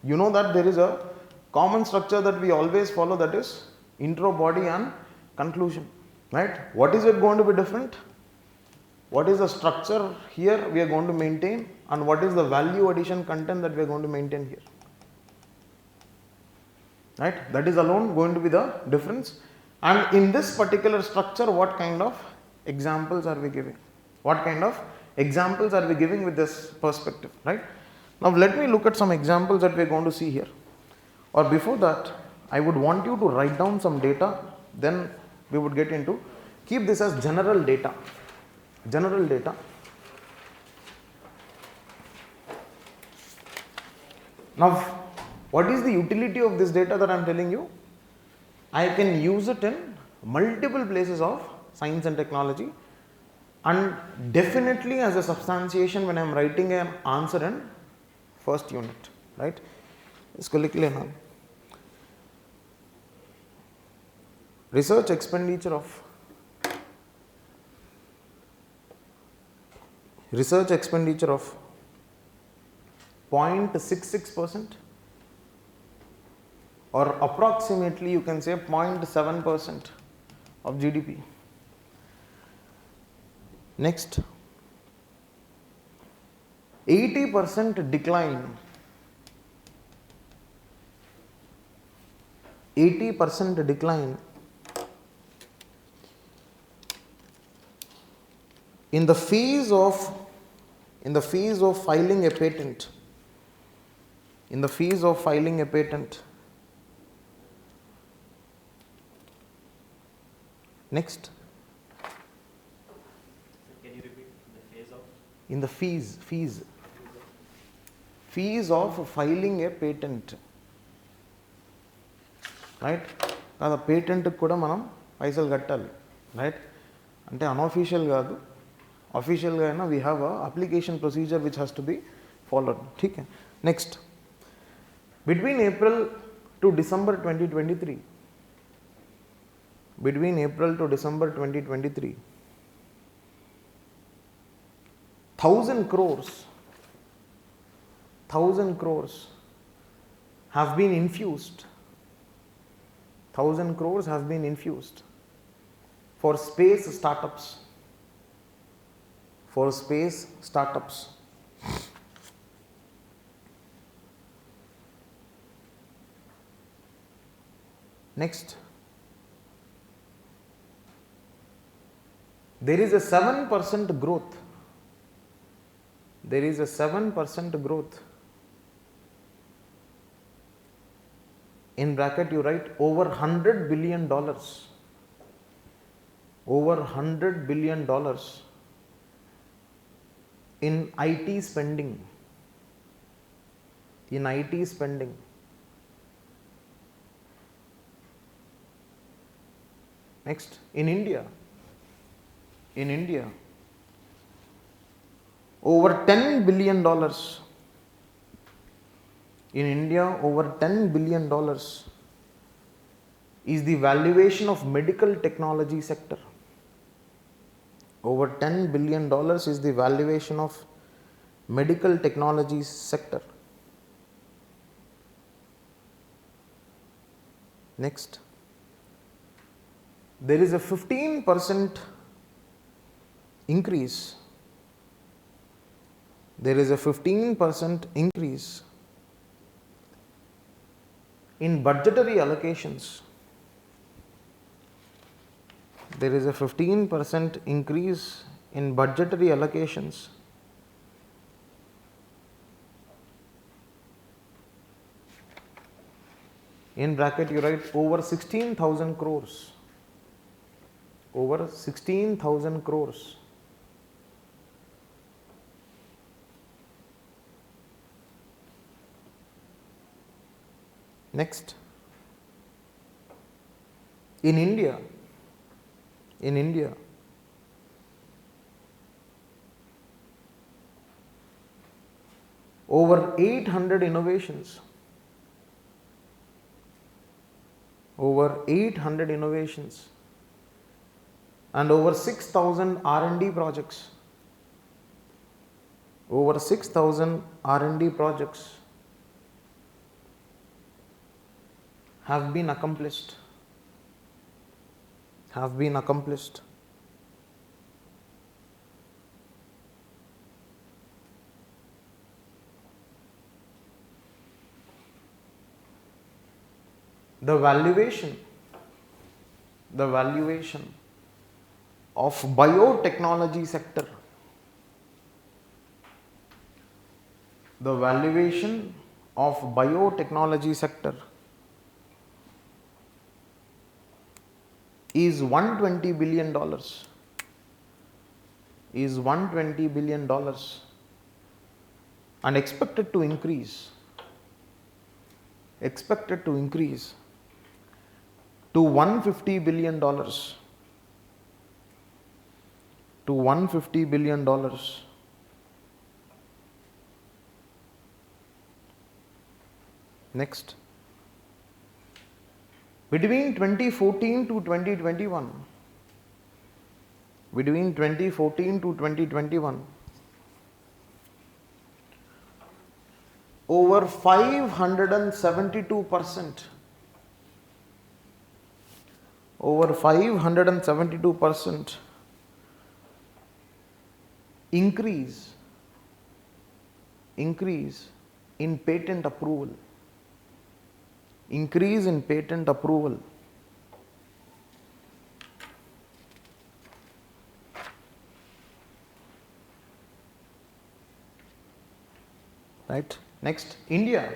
you know that there is a common structure that we always follow, that is intro, body and conclusion, right? What is it going to be different? What is the structure here we are going to maintain, and what is the value addition content that we are going to maintain here, right? That is alone going to be the difference. And in this particular structure, what kind of examples are we giving? What kind of examples are we giving with this perspective, right? Now let me look at some examples that we are going to see here. Or before that, I would want you to write down some data, then we would get into, keep this as general data. General data. Now, what is the utility of this data that I am telling you? I can use it in multiple places of science and technology, and definitely as a substantiation when I am writing an answer in first unit, right? Research expenditure of 0.66%, or approximately you can say 0.7% of GDP. Next, 80% decline. 80% decline in the phase of filing a patent. In the phase of filing a patent. Next, in the fees of filing a patent, right? Kada patent kuda manam paisal kattali, right? Ante unofficial kaadu, official ga aina we have a application procedure which has to be followed. ठीक है. Next, between April to December 2023, between April to December 2023, 1,000 crores have been infused. 1,000 crores have been infused for space startups. For space startups. Next, there is a 7% growth. There is a 7% growth. In bracket you write over $100 billion. Over $100 billion in IT spending. In IT spending. Next, in India, over $10 billion. In India, over $10 billion is the valuation of medical technology sector. Over $10 billion is the valuation of medical technology sector. Next, there is a 15% increase. There is a 15% increase in budgetary allocations. There is a 15% increase in budgetary allocations. In bracket you write over 16,000 crores. Over 16,000 crores. Next, in India, over 800 innovations. Over 800 innovations and over 6,000 R&D projects. Over 6,000 R&D projects have been accomplished. The valuation of biotechnology sector. The valuation of biotechnology sector is $120 billion. Is $120 billion and expected to increase to $150 billion. To $150 billion. Next, between 2014 to 2021, over 572%, over 572% increase in patent approval. Increase in patent approval. Right. Next, India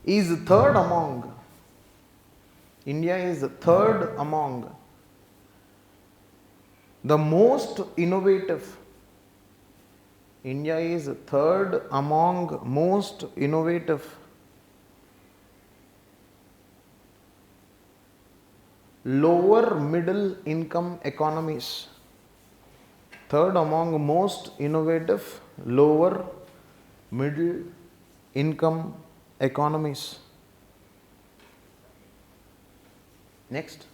is third among The most innovative. India is third among most innovative. Lower middle income economies. Third among most innovative lower middle income economies. Next.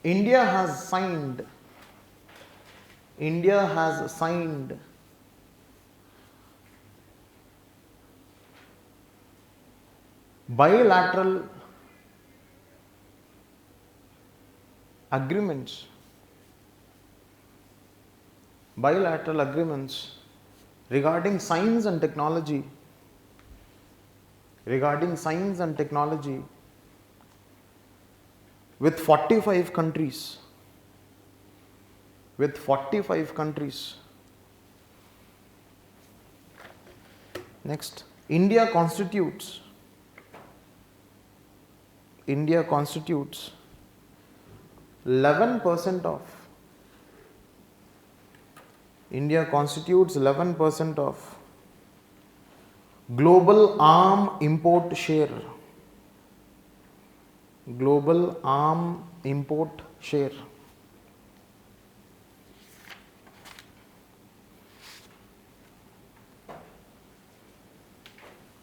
India has signed bilateral agreements regarding science and technology with 45 countries. Next, India constitutes 11% of global arm import share.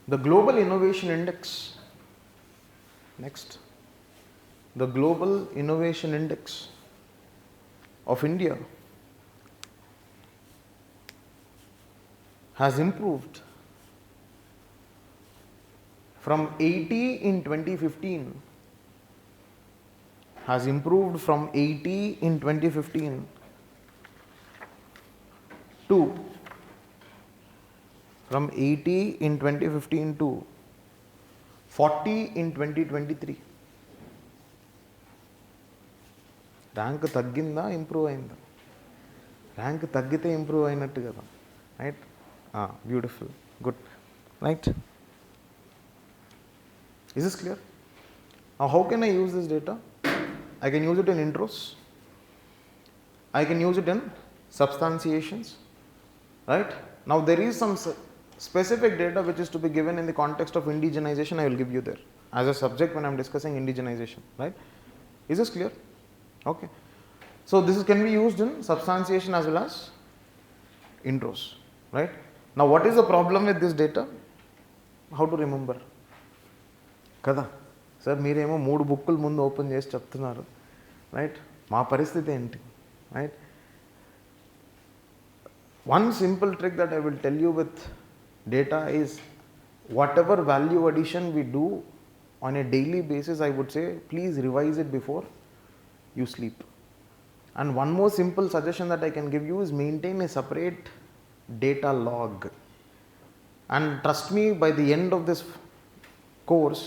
The Global Innovation Index. Next. The Global Innovation Index of India has improved from 80 in 2015 to 40 in 2023. Rank తగ్గిందా improve అయిందా? Rank తగ్గితే improve అయినట్టు కదా, right? Beautiful, good, right? Is this clear? Now how can I use this data? I can use it in intros, I can use it in substantiations, right? Now there is some specific data which is to be given in the context of indigenization. I will give you there as a subject when I am discussing indigenization, right? Is this clear? Okay. So this can be used in substantiation as well as intros, right? Now what is the problem with this data? How to remember? కదా sir, మీరేమో 3 బుక్కులు ముందు open చేసి చెప్తున్నారు, right? మా పరిస్థితి ఏంటి, right? One simple trick that I will tell you with data is whatever value addition we do on a daily basis, I would say please revise it before you sleep. And one more simple suggestion that I can give you is maintain a separate data log. And trust me, by the end of this course,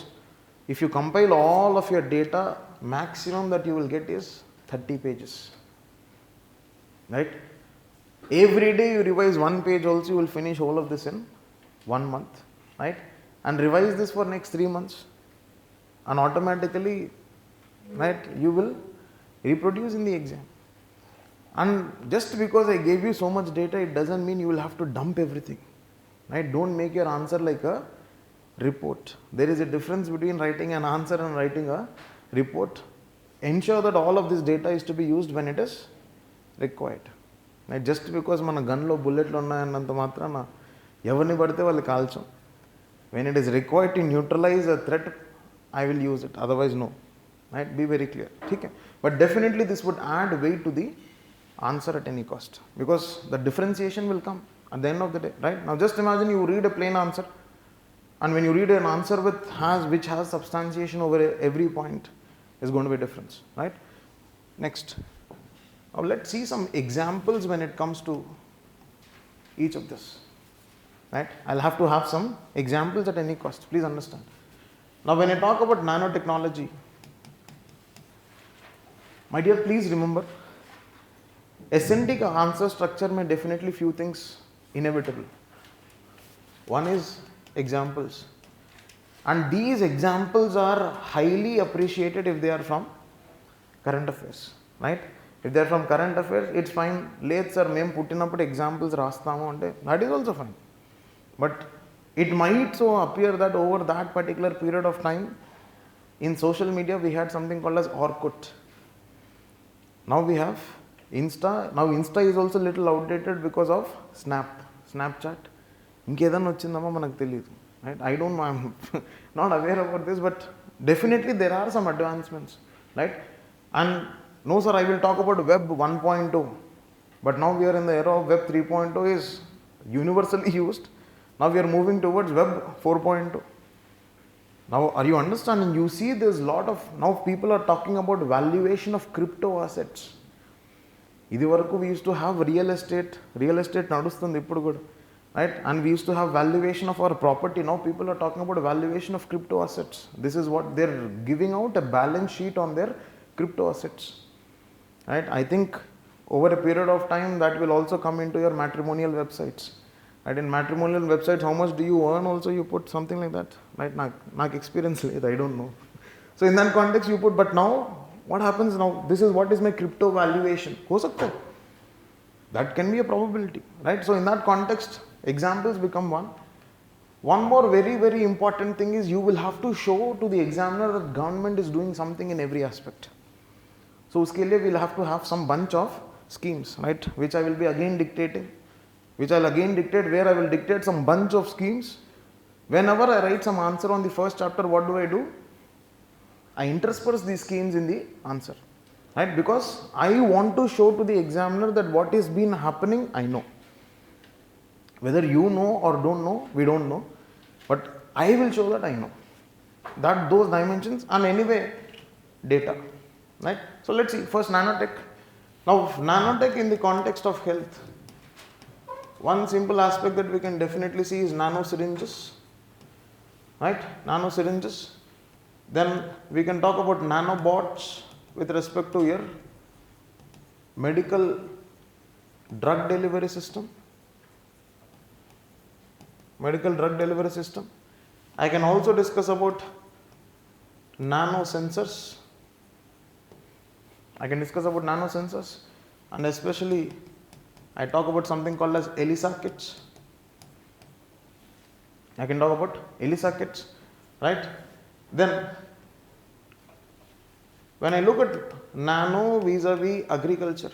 if you compile all of your data, maximum that you will get is 30 pages, right? Every day you revise 1 page also, you will finish all of this in 1 month, right? And revise this for next 3 months, and automatically, right, you will reproduce in the exam. And just because I gave you so much data, it doesn't mean you will have to dump everything, right? Don't make your answer like a report. There is a difference between writing an answer and writing a report. Ensure that all of this data is to be used when it is required, right? Just because మన గన్లో బుల్లెట్లు ఉన్నాయన్నంత మాత్రాన ఎవరిని పడితే వాళ్ళు కాల్చం. When it is required to neutralize a threat, I will use it, otherwise no, right? Be very clear, okay? But definitely this would add weight to the answer at any cost, because the differentiation will come at the end of the day, right? Now just imagine you read a plain answer, and when you read an answer which has substantiation over every point, is going to be a difference, right? Next, now let's see some examples when it comes to each of this, right? I'll have to have some examples at any cost, please understand. Now when I talk about nanotechnology, my dear, please remember, acidic answer structure may definitely few things inevitable. One is examples, and these examples are highly appreciated if they are from current affairs, right? If they are from current affairs, it's fine. Late sir, mem puttinappudu examples rastamu ante, that is also fine. But it might so appear that over that particular period of time, in social media we had something called as Orkut. Now we have Insta. Now Insta is also little outdated because of Snapchat. ఇంకేదన్నా వచ్చిందమ్మా మనకు తెలియదు, right? I don't know, I'm not aware about this, but definitely there are some advancements, right? And no sir, I will talk about web 1.2, but now we are in the era of web 3.0 is universally used. Now we are moving towards web 4.2. Now are you understanding? You see there's lot of, now people are talking about valuation of crypto assets. ఇది వరకు we used to have real estate నడుస్తుంది ఇప్పుడు కూడా, right? And we used to have valuation of our property. Now people are talking about valuation of crypto assets. This is what they're giving out, a balance sheet on their crypto assets, right? I think over a period of time that will also come into your matrimonial websites, right? In matrimonial websites, how much do you earn also, you put something like that, right? నాకు experience లేదు, I don't know. So in that context you put, but now what happens now? This is what is my crypto valuation. हो सकता है, that can be a probability, right? So in that context, examples become one. One more very, very important thing is you will have to show to the examiner that government is doing something in every aspect. So uske liye we'll have to have some bunch of schemes, right? Which I will be again dictating, which I'll again dictate, where I will dictate some bunch of schemes. Whenever I write some answer on the first chapter, what do? I intersperse these schemes in the answer, right? Because I want to show to the examiner that what is been happening, I know. Whether you know or don't know, we don't know, but I will show that I know that those dimensions, and anyway data, right? So let's see first nanotech. Now nanotech in the context of health, one simple aspect that we can definitely see is nano syringes, right? Nano syringes. Then we can talk about nanobots with respect to your medical drug delivery system. I can also discuss about nano sensors. And especially I talk about something called as ELISA kits. Right? Then when I look at nano vis-a-vis agriculture,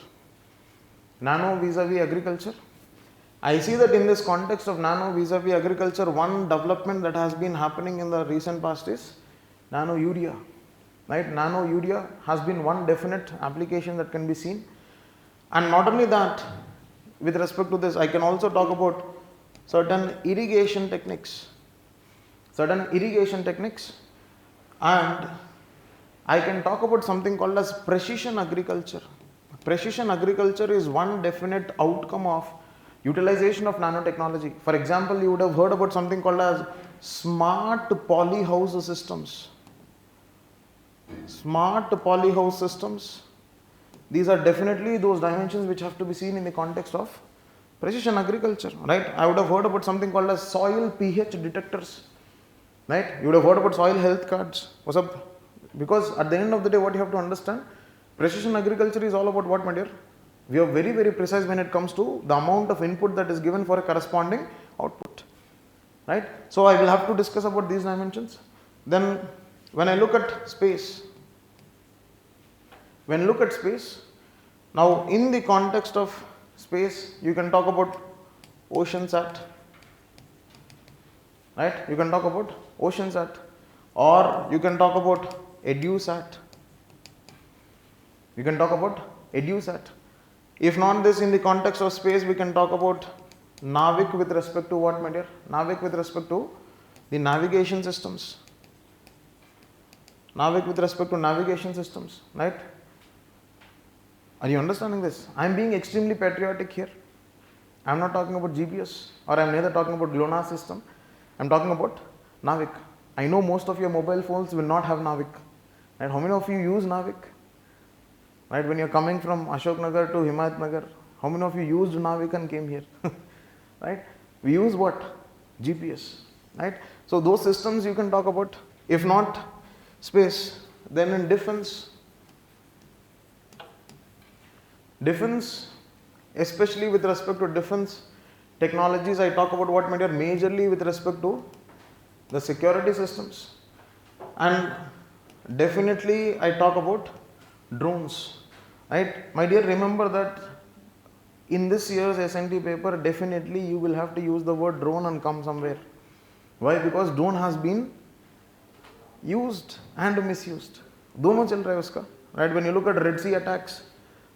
I see that in this context of nano vis-a-vis agriculture, one development that has been happening in the recent past is nano urea, right? Nano urea has been one definite application that can be seen. And not only that, with respect to this, I can also talk about certain irrigation techniques, and I can talk about something called as precision agriculture. Precision agriculture is one definite outcome of utilization of nanotechnology. For example, you would have heard about something called as smart polyhouse systems. These are definitely those dimensions which have to be seen in the context of precision agriculture, right? I would have heard about something called as soil pH detectors, right? You would have heard about soil health cards. What's up? Because at the end of the day, what you have to understand, precision agriculture is all about what, my dear? We are very, very precise when it comes to the amount of input that is given for a corresponding output, right? So I will have to discuss about these dimensions. Then when I look at space, now in the context of space, you can talk about OceanSat, right? Or you can talk about EduSat. If not this, in the context of space, we can talk about NAVIC with respect to what, my dear? NAVIC with respect to the navigation systems. Right? Are you understanding this? I am being extremely patriotic here. I am not talking about GPS, or I am neither talking about GLONASS system. I am talking about NAVIC. I know most of your mobile phones will not have NAVIC. Right? How many of you use NAVIC? Right? When you are coming from Ashoknagar to Himayathnagar, how many of you used NAVIC and came here? Right? We use what? GPS. Right? So those systems you can talk about. If not space, then in defense, Defense, especially with respect to defense technologies, I talk about what, my dear, majorly with respect to the security systems, and definitely I talk about drones, right? My dear, remember that in this year's SNT paper, definitely you will have to use the word drone and come somewhere. Why? Because drone has been used and misused. दोनों चल रहा है उसका, right? When you look at Red Sea attacks,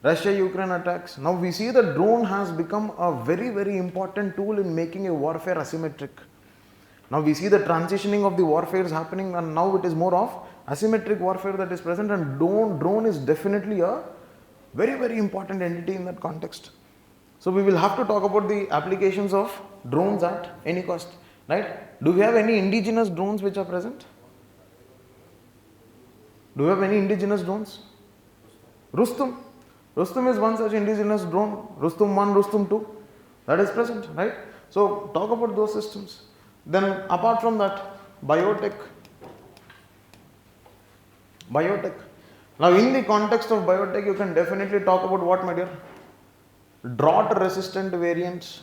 Russia-Ukraine attacks, now we see that drone has become a very, very important tool in making a warfare asymmetric. Now we see the transitioning of the warfare is happening, and now it is more of asymmetric warfare that is present, and drone is definitely a very, very important entity in that context. So we will have to talk about the applications of drones at any cost, right? Do we have any indigenous drones which are present? Do we have any indigenous drones? Rustum. Rustum is one such indigenous drone. Rustum 1, Rustum 2. That is present, right? So talk about those systems. Then apart from that, biotech. Biotech. Now in the context of biotech, you can definitely talk about what, my dear? Drought resistant variants.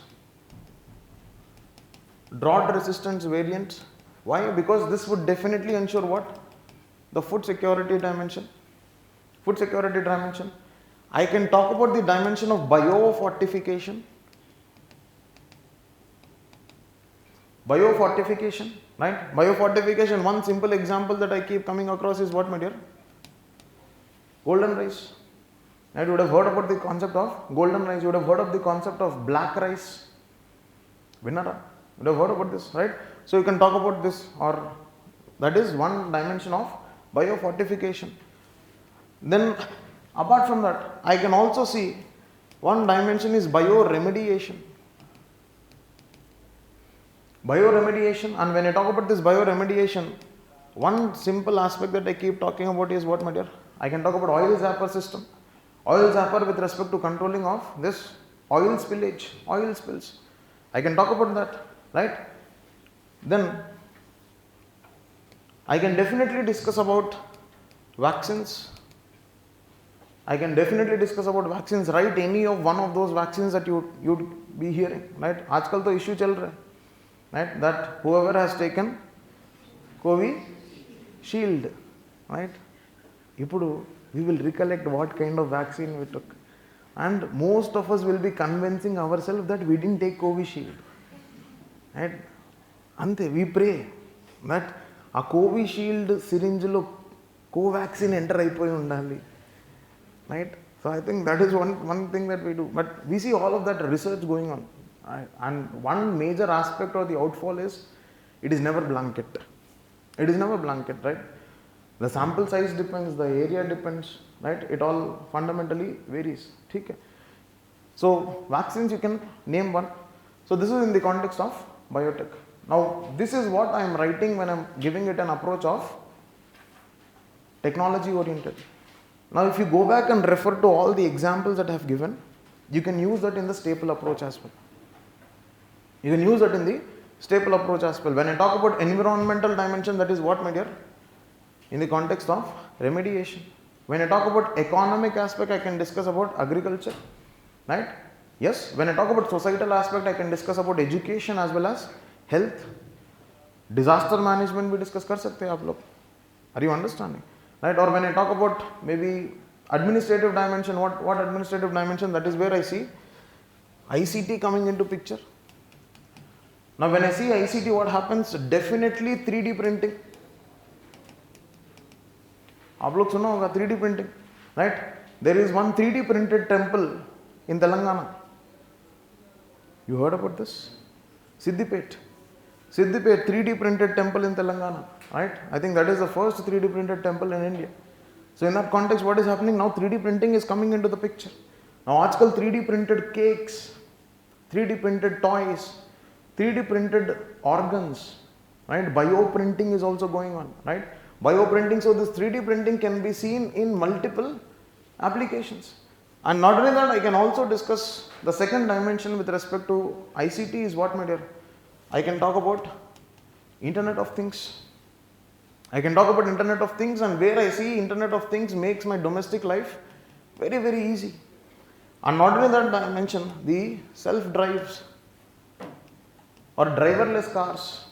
Drought resistant variants. Why? Because this would definitely ensure what? The food security dimension. Food security dimension. I can talk about the dimension of biofortification. Biofortification, right? Biofortification, one simple example that I keep coming across is what, my dear? Golden rice. Right? You would have heard about the concept of golden rice. You would have heard of the concept of black rice. Vinara. You would have heard about this, right? So you can talk about this, or that is one dimension of biofortification. Then apart from that, I can also see one dimension is bioremediation. Bioremediation, and when I talk about this bioremediation, one simple aspect that I keep talking about is what, my dear? I can talk about oil zapper system. Oil zapper with respect to controlling of this oil spillage, oil spills. I can talk about that, right? Then I can definitely discuss about vaccines. I can definitely discuss about vaccines, right? Any of one of those vaccines that you'd be hearing, right? आजकल तो issue चल रहा है, right? That whoever has taken Covishield, right? ఇప్పుడు we will recollect what kind of vaccine we took, and most of us will be convincing ourselves that we didn't take Covishield, right? Ante we pray that a Covishield syringe lo Covaxin enter అయిపోయి ఉండాలి, right? So I think that is one thing that we do, but we see all of that research going on, right? And one major aspect of the outfall is it is never blanket. It is never blanket, right? The sample size depends, the area depends, right? It all fundamentally varies. Okay. So vaccines, you can name one. So this is in the context of biotech. Now this is what I am writing when I am giving it an approach of technology oriented. Now if you go back and refer to all the examples that I have given, you can use that in the staple approach as well. You can use that in the staple approach as well. When I talk about environmental dimension, that is what, my dear? In the context of remediation. When I talk about economic aspect, I can discuss about agriculture, right? Yes, when I talk about societal aspect, I can discuss about education as well as health. Disaster management we discuss कर सकते हैं आप लोग. Are you understanding? Right? Or when I talk about maybe administrative dimension, what administrative dimension? That is where I see ICT coming into picture. Now when I see ICT, what happens? Definitely 3D printing. आप लोग सुना होगा 3D printing, right? There is one 3D printed temple in Telangana. You heard about this? Siddipet 3D printed temple in Telangana, right? I think that is the first 3D printed temple in India. So in that context, what is happening now? 3D printing is coming into the picture. Now आजकल 3D printed cakes, 3D printed toys, 3D printed organs, right? Bioprinting is also going on, right? Bioprinting, so this 3D printing can be seen in multiple applications. And not only that, I can also discuss the second dimension with respect to ICT is what, my dear? I can talk about Internet of Things. I can talk about Internet of Things, and where I see Internet of Things makes my domestic life very, very easy. And not only that, I mentioned the self drives or driverless cars.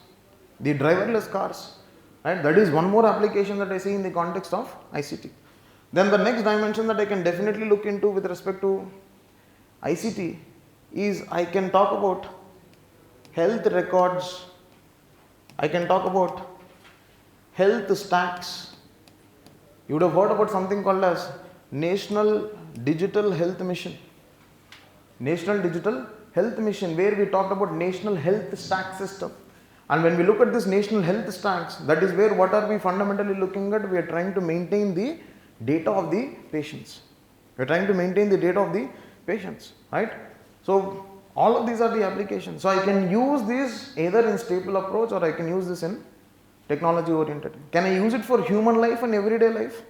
The driverless cars, right? That is one more application that I see in the context of ICT. Then the next dimension that I can definitely look into with respect to ICT is I can talk about health records, I can talk about health stacks. You would have heard about something called as National Digital Health Mission. National Digital Health Mission, where we talked about National Health Stack System. And when we look at this National Health Stacks, that is where what are we fundamentally looking at? We are trying to maintain the data of the patients. We are trying to maintain the data of the patients, right? So all of these are the applications. So I can use this either in staple approach or I can use this in technology oriented. Can I use it for human life and everyday life?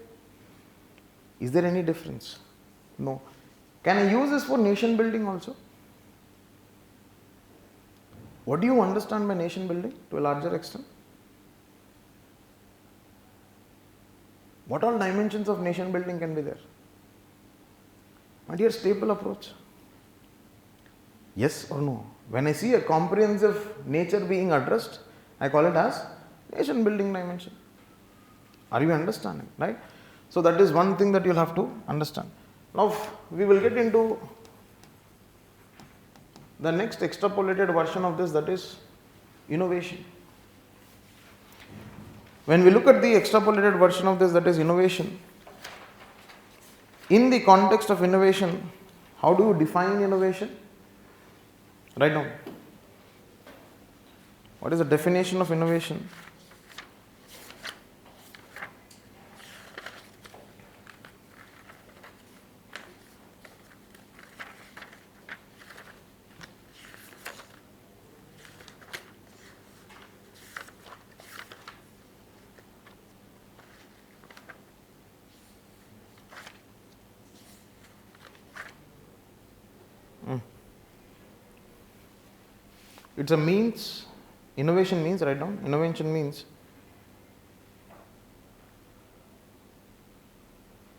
Is there any difference? No. Can I use this for nation building also? What do you understand by nation building to a larger extent? What all dimensions of nation building can be there? My dear, staple approach. Yes or no? When I see a comprehensive nature being addressed, I call it as nation building dimension. Are you understanding? Right? So that is one thing that you'll have to understand. Now we will get into the next extrapolated version of this, that is innovation. When we look at the extrapolated version of this, that is innovation, in the context of innovation, how do you define innovation? Right now, what is the definition of innovation? It's a means, innovation means, write down, innovation means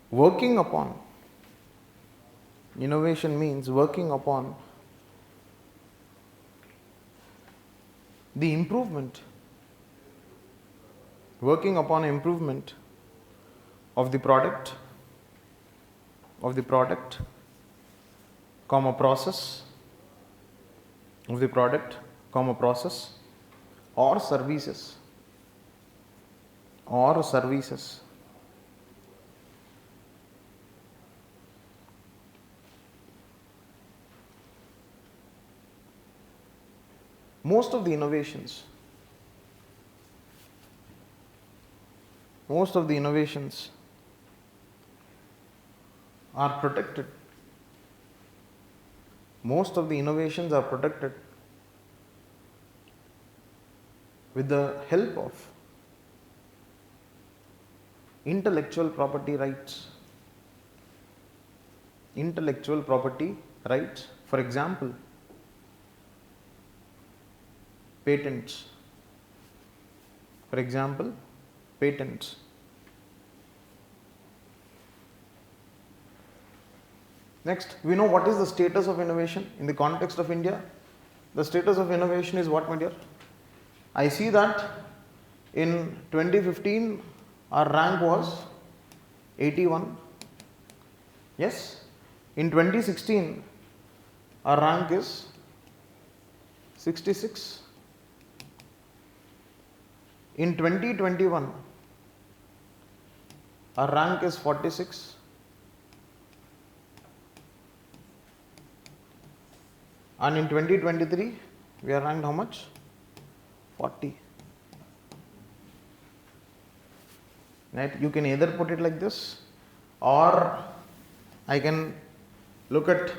working upon, innovation means working upon the improvement, working upon improvement of the product, comma process, of the product, comma process or services, most of the innovations are protected. Most of the innovations are protected with the help of intellectual property rights. Intellectual property rights, for example, patents. For example, patents. Next, we know what is the status of innovation in the context of India. The status of innovation is what, my dear? I see that in 2015 our rank was 81. Yes. In 2016 our rank is 66. In 2021 our rank is 46. And in 2023 we are ranked how much? 40. Right? You can either put it like this, or I can look at,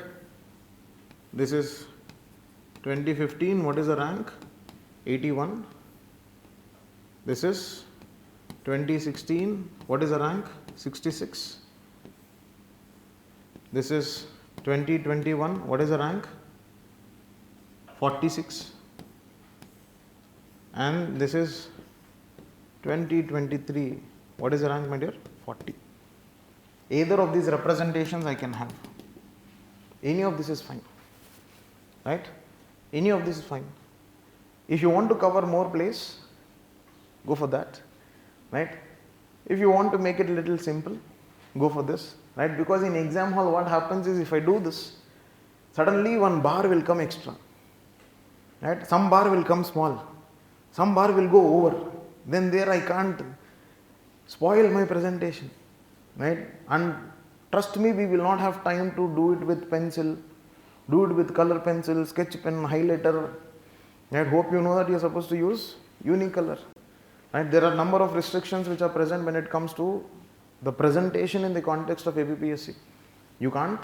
this is 2015, what is the rank? 81. This is 2016, what is the rank? 66. This is 2021, what is the rank? 46. And this is 2023, what is the rank, my dear? 40. Either of these representations I can have. Any of this is fine, right? Any of this is fine. If you want to cover more place, go for that, right? If you want to make it a little simple, go for this, right? Because in exam hall what happens is, if I do this, suddenly one bar will come extra, right? Some bar will come small, some bar will go over, then there I can't spoil my presentation, right? And trust me, we will not have time to do it with pencil, do it with color pencil, sketch pen, highlighter. I hope you know that you are supposed to use unicolor, right? There are number of restrictions which are present when it comes to the presentation in the context of APPSC. You can't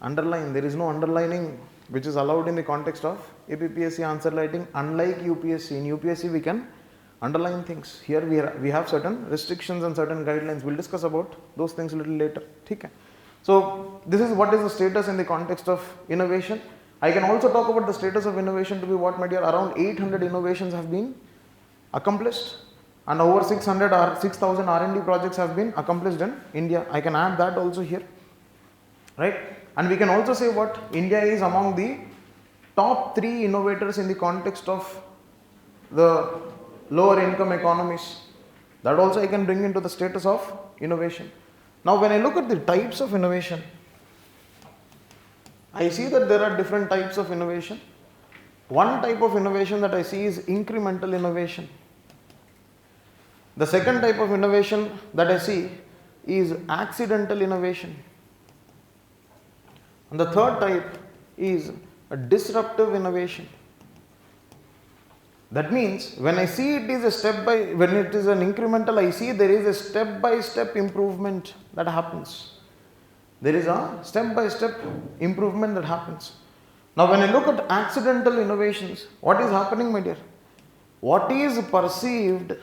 underline, there is no underlining which is allowed in the context of APPSC answer writing, unlike UPSC. In UPSC we can underline things. Here we have certain restrictions and certain guidelines. We'll discuss about those things a little later. Okay. So this is what is the status in the context of innovation. I can also talk about the status of innovation to be what, my dear? Around 800 innovations have been accomplished, and over 600 or 6000 R&D projects have been accomplished in India. I can add that also here, right? And we can also say what? India is among the top 3 innovators in the context of the lower income economies. That also I can bring into the status of innovation. Now when I look at the types of innovation, I see that there are different types of innovation. One type of innovation that I see is incremental innovation. The second type of innovation that I see is accidental innovation. And the third type is a disruptive innovation. That means when I see it is when it is an incremental, I see there is a step-by-step improvement that happens. There is a step-by-step improvement that happens. Now when I look at accidental innovations, what is happening, my dear? What is perceived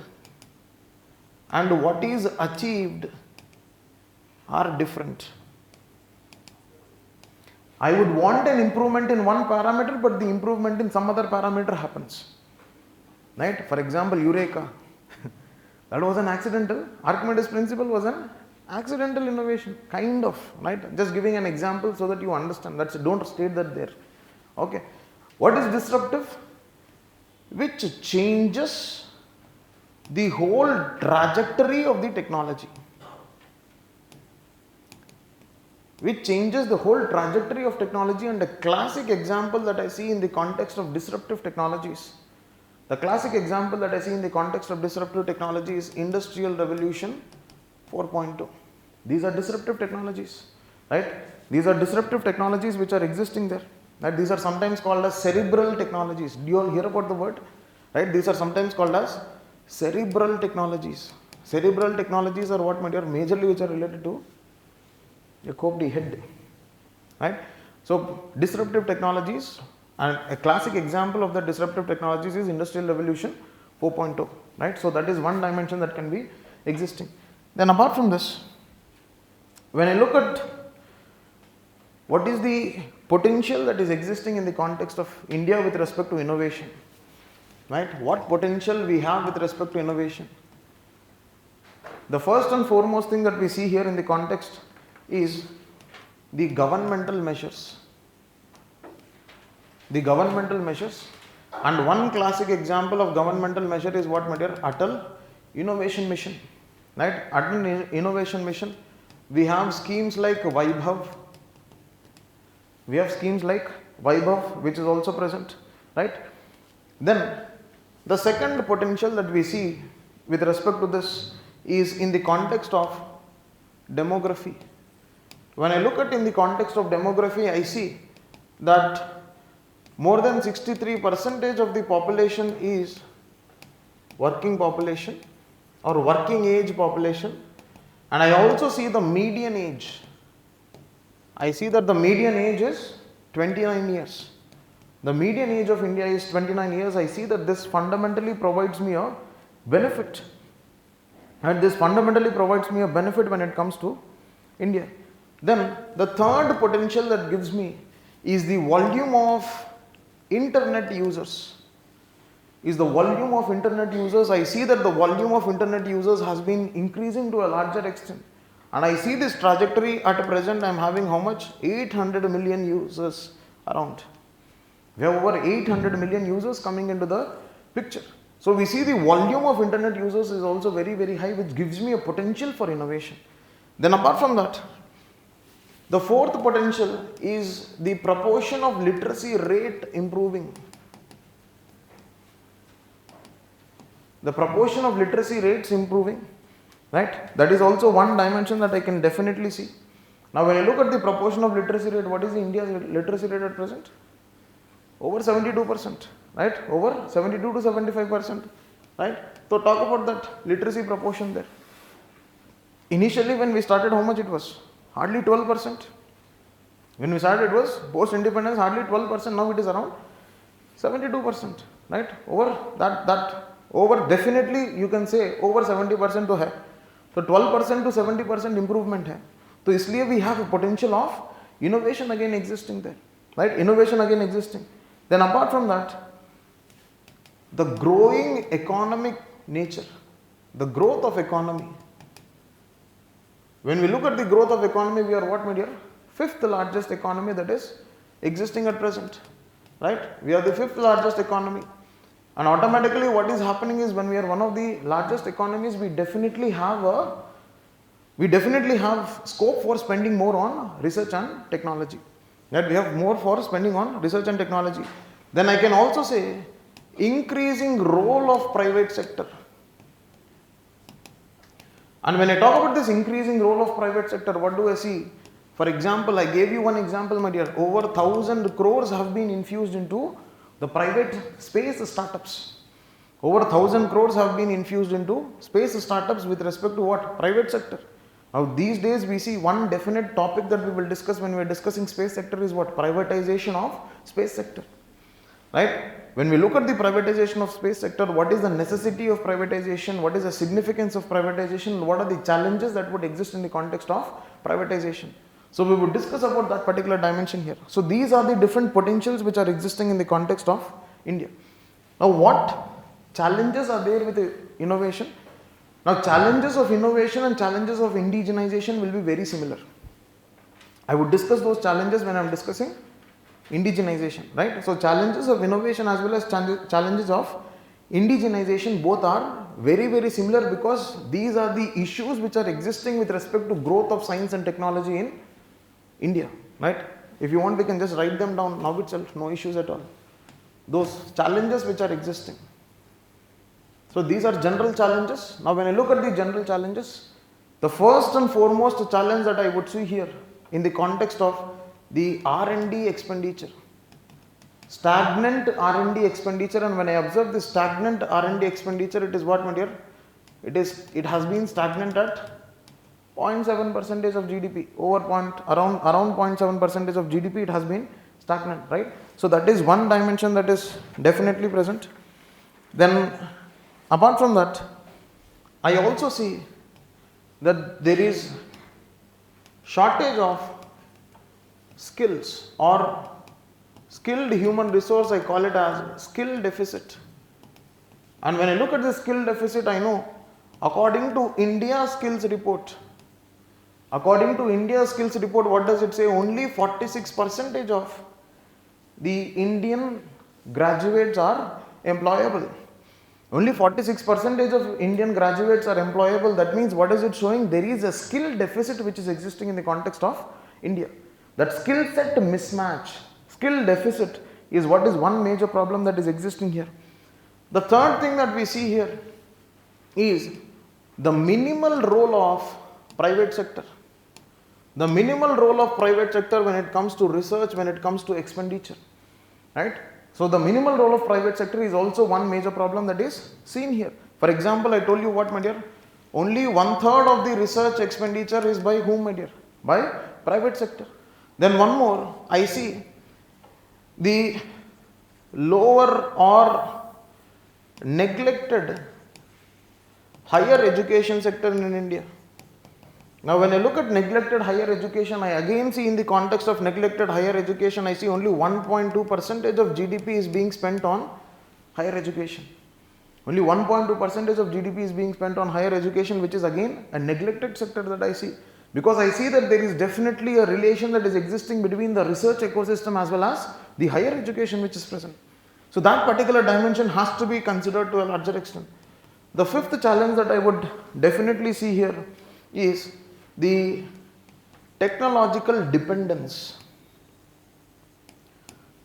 and what is achieved are different. I would want an improvement in one parameter, but the improvement in some other parameter happens. Right? For example, Eureka. That was an accidental. Archimedes principle was an accidental innovation, kind of, right? Just giving an example so that you understand. Don't state that there. Okay. What is disruptive? Which changes the whole trajectory of the technology. Which changes the whole trajectory of technology, and a classic example that I see in the context of disruptive technologies. The classic example that I see in the context of disruptive technology is Industrial Revolution 4.2. These are disruptive technologies, right? These are disruptive technologies which are existing there. Right? These are sometimes called as cerebral technologies. Do you all hear about the word? Right? These are sometimes called as cerebral technologies. Cerebral technologies are what, my dear? Majorly which are related to the head. Right? So disruptive technologies, and a classic example of the disruptive technologies is Industrial Revolution 4.0. Right? So that is one dimension that can be existing. Then apart from this, when I look at what is the potential that is existing in the context of India with respect to innovation, right? What potential we have with respect to innovation? The first and foremost thing that we see here in the context is the governmental measures. The governmental measures, and one classic example of governmental measure is what, my dear? Atal Innovation Mission. Right? Atal Innovation Mission. We have schemes like Vaibhav. We have schemes like Vaibhav, which is also present. Right? Then the second potential that we see with respect to this is in the context of demography. When I look at in the context of demography, I see that more than 63% of the population is working population or working age population, and I also see the median age. I see that the median age is 29 years. The median age of India is 29 years. I see that this fundamentally provides me a benefit. And this fundamentally provides me a benefit when it comes to India. Then the third potential that gives me is the volume of internet users. Is the volume of internet users. I see that the volume of internet users has been increasing to a larger extent. And I see this trajectory at present. I am having how much? 800 million users around. We have over 800 million users coming into the picture. So we see the volume of internet users is also very, very high, which gives me a potential for innovation. Then apart from that, the fourth potential is the proportion of literacy rate improving. The proportion of literacy rates improving, right? That is also one dimension that I can definitely see. Now when I look at the proportion of literacy rate, what is India's literacy rate at present? Over 72%, right? Over 72 to 75%, right? So talk about that literacy proportion there. Initially when we started, how much it was? Hardly 12%. When we started, it was post-independence, hardly 12%. Now it is around 72%, right? Over over definitely you can say over 70% to hai. So 12% to 70% improvement hai. So isliye we have a potential of innovation again existing there, right? Innovation again existing. Then apart from that, the growing economic nature, the growth of economy. When we look at the growth of economy, we are what, my dear? Fifth largest economy that is existing at present, right? We are the fifth largest economy. And automatically what is happening is when we are one of the largest economies, we definitely have scope for spending more on research and technology. That we have more for spending on research and technology. Then I can also say increasing role of private sector. And when I talk about this increasing role of private sector, what do I see? For example, I gave you one example, my dear. Over 1,000 crores have been infused into the private space startups. Over 1,000 crores have been infused into space startups with respect to what? Private sector. Now these days we see one definite topic that we will discuss when we are discussing space sector is what? Privatization of space sector. Right? When we look at the privatization of space sector, what is the necessity of privatization? What is the significance of privatization? What are the challenges that would exist in the context of privatization? So we would discuss about that particular dimension here. So these are the different potentials which are existing in the context of India. Now what challenges are there with innovation? Now challenges of innovation and challenges of indigenization will be very similar. I would discuss those challenges when I am discussing indigenization, right? So challenges of innovation as well as challenges of indigenization both are very, very similar because these are the issues which are existing with respect to growth of science and technology in India, right? If you want, we can just write them down now itself, no issues at all. Those challenges which are existing. So these are general challenges. Now when I look at the general challenges, the first and foremost challenge that I would see here in the context of the R&D expenditure, stagnant R&D expenditure, and when I observe this stagnant R&D expenditure, it is what, my dear? It has been stagnant at 0.7% of GDP, around 0.7% of GDP, it has been stagnant, right? So that is one dimension that is definitely present. Then apart from that, I also see that there is shortage of skills or skilled human resource. I call it as skill deficit. And when I look at the skill deficit, I know according to India skills report, what does it say? Only 46% of the Indian graduates are employable. Only 46% of Indian graduates are employable. That means what is it showing? There is a skill deficit which is existing in the context of India. That skill set mismatch, skill deficit is what is one major problem that is existing here. The third thing that we see here is the minimal role of private sector. The minimal role of private sector when it comes to research, when it comes to expenditure, right? So the minimal role of private sector is also one major problem that is seen here. For example, I told you what, my dear? Only 1/3 of the research expenditure is by whom, my dear? By private sector. Then one more, I see the lower or neglected higher education sector in India. Now when I look at neglected higher education, I again see in the context of neglected higher education, I see only 1.2% of GDP is being spent on higher education. Only 1.2% of GDP is being spent on higher education, which is again a neglected sector that I see. Because I see that there is definitely a relation that is existing between the research ecosystem as well as the higher education which is present. So that particular dimension has to be considered to a larger extent. The fifth challenge that I would definitely see here is the technological dependence.